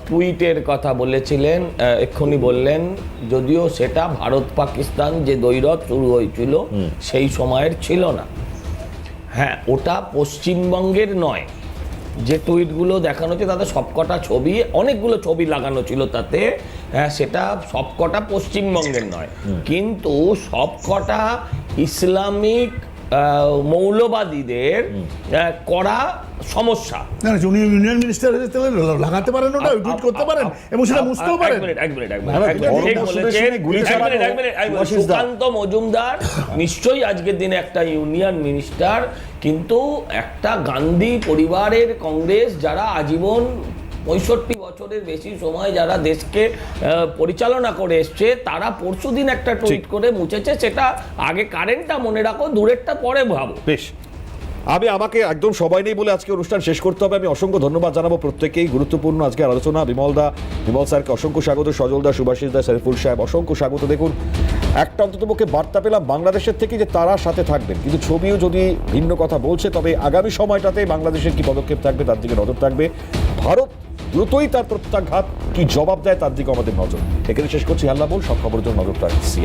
টুইটের কথা বলেছিলেন, এক্ষুনি বললেন, যদিও সেটা ভারত পাকিস্তান যে দ্বৈরথ শুরু হয়েছিল সেই সময়ের ছিল না। হ্যাঁ, ওটা পশ্চিমবঙ্গের নয়। যে টুইটগুলো দেখানো হচ্ছে তাতে সবকটা ছবি, অনেকগুলো ছবি লাগানো ছিল তাতে, হ্যাঁ, সেটা সবকটা পশ্চিমবঙ্গের নয়, কিন্তু সবকটা ইসলামিক মৌলবাদীদের করা সমস্যা। না, উনি ইউনিয়ন মিনিস্টার হয়েছে, তাহলে লাগাতে পারেন, ওটা টুইট করতে পারেন এবং সেটা বুঝতেও পারেন। এক মিনিট, ঠিক বলেছেন, গুলি চালানো, সুভাষিস দা। সুকান্ত মজুমদার নিশ্চয়ই আজকের দিনে একটা ইউনিয়ন মিনিস্টার, কিন্তু একটা গান্ধী পরিবারের কংগ্রেস যারা আজীবন 65 বছরের বেশি সময় যারা দেশকে পরিচালনা করে এসছে, তারা পরশুদিন একটা টুইট করে মুছেছে। সেটা আগে কারেন্টটা মনে রাখো, দূরেরটা পরে ভাবো। বেশ, আমাকে একদম সবাই নেই বলে আজকে অনুষ্ঠান শেষ করতে হবে। আমি অসংখ্য ধন্যবাদ জানাবো প্রত্যেকেই। গুরুত্বপূর্ণ আজকে আলোচনা। বিমল স্যারকে অসংখ্য স্বাগত, সজল দা, সুভাষিস দা, শরীফুল সাহেব অসংখ্য স্বাগত। দেখুন, একটা অন্ততপক্ষে বার্তা পেলাম বাংলাদেশের থেকে যে তারা সাথে থাকবেন, কিন্তু ছবিও যদি ভিন্ন কথা বলছে, তবে আগামী সময়টাতে বাংলাদেশের কি পদক্ষেপ থাকবে তার দিকে নজর থাকবে। ভারত দ্রুতই তার প্রত্যাঘাত কি জবাব দেয় তার দিকে আমাদের নজর। এখানে শেষ করছি। আল্লাহ বল, সব খবরের জন্য নজর রাখছি।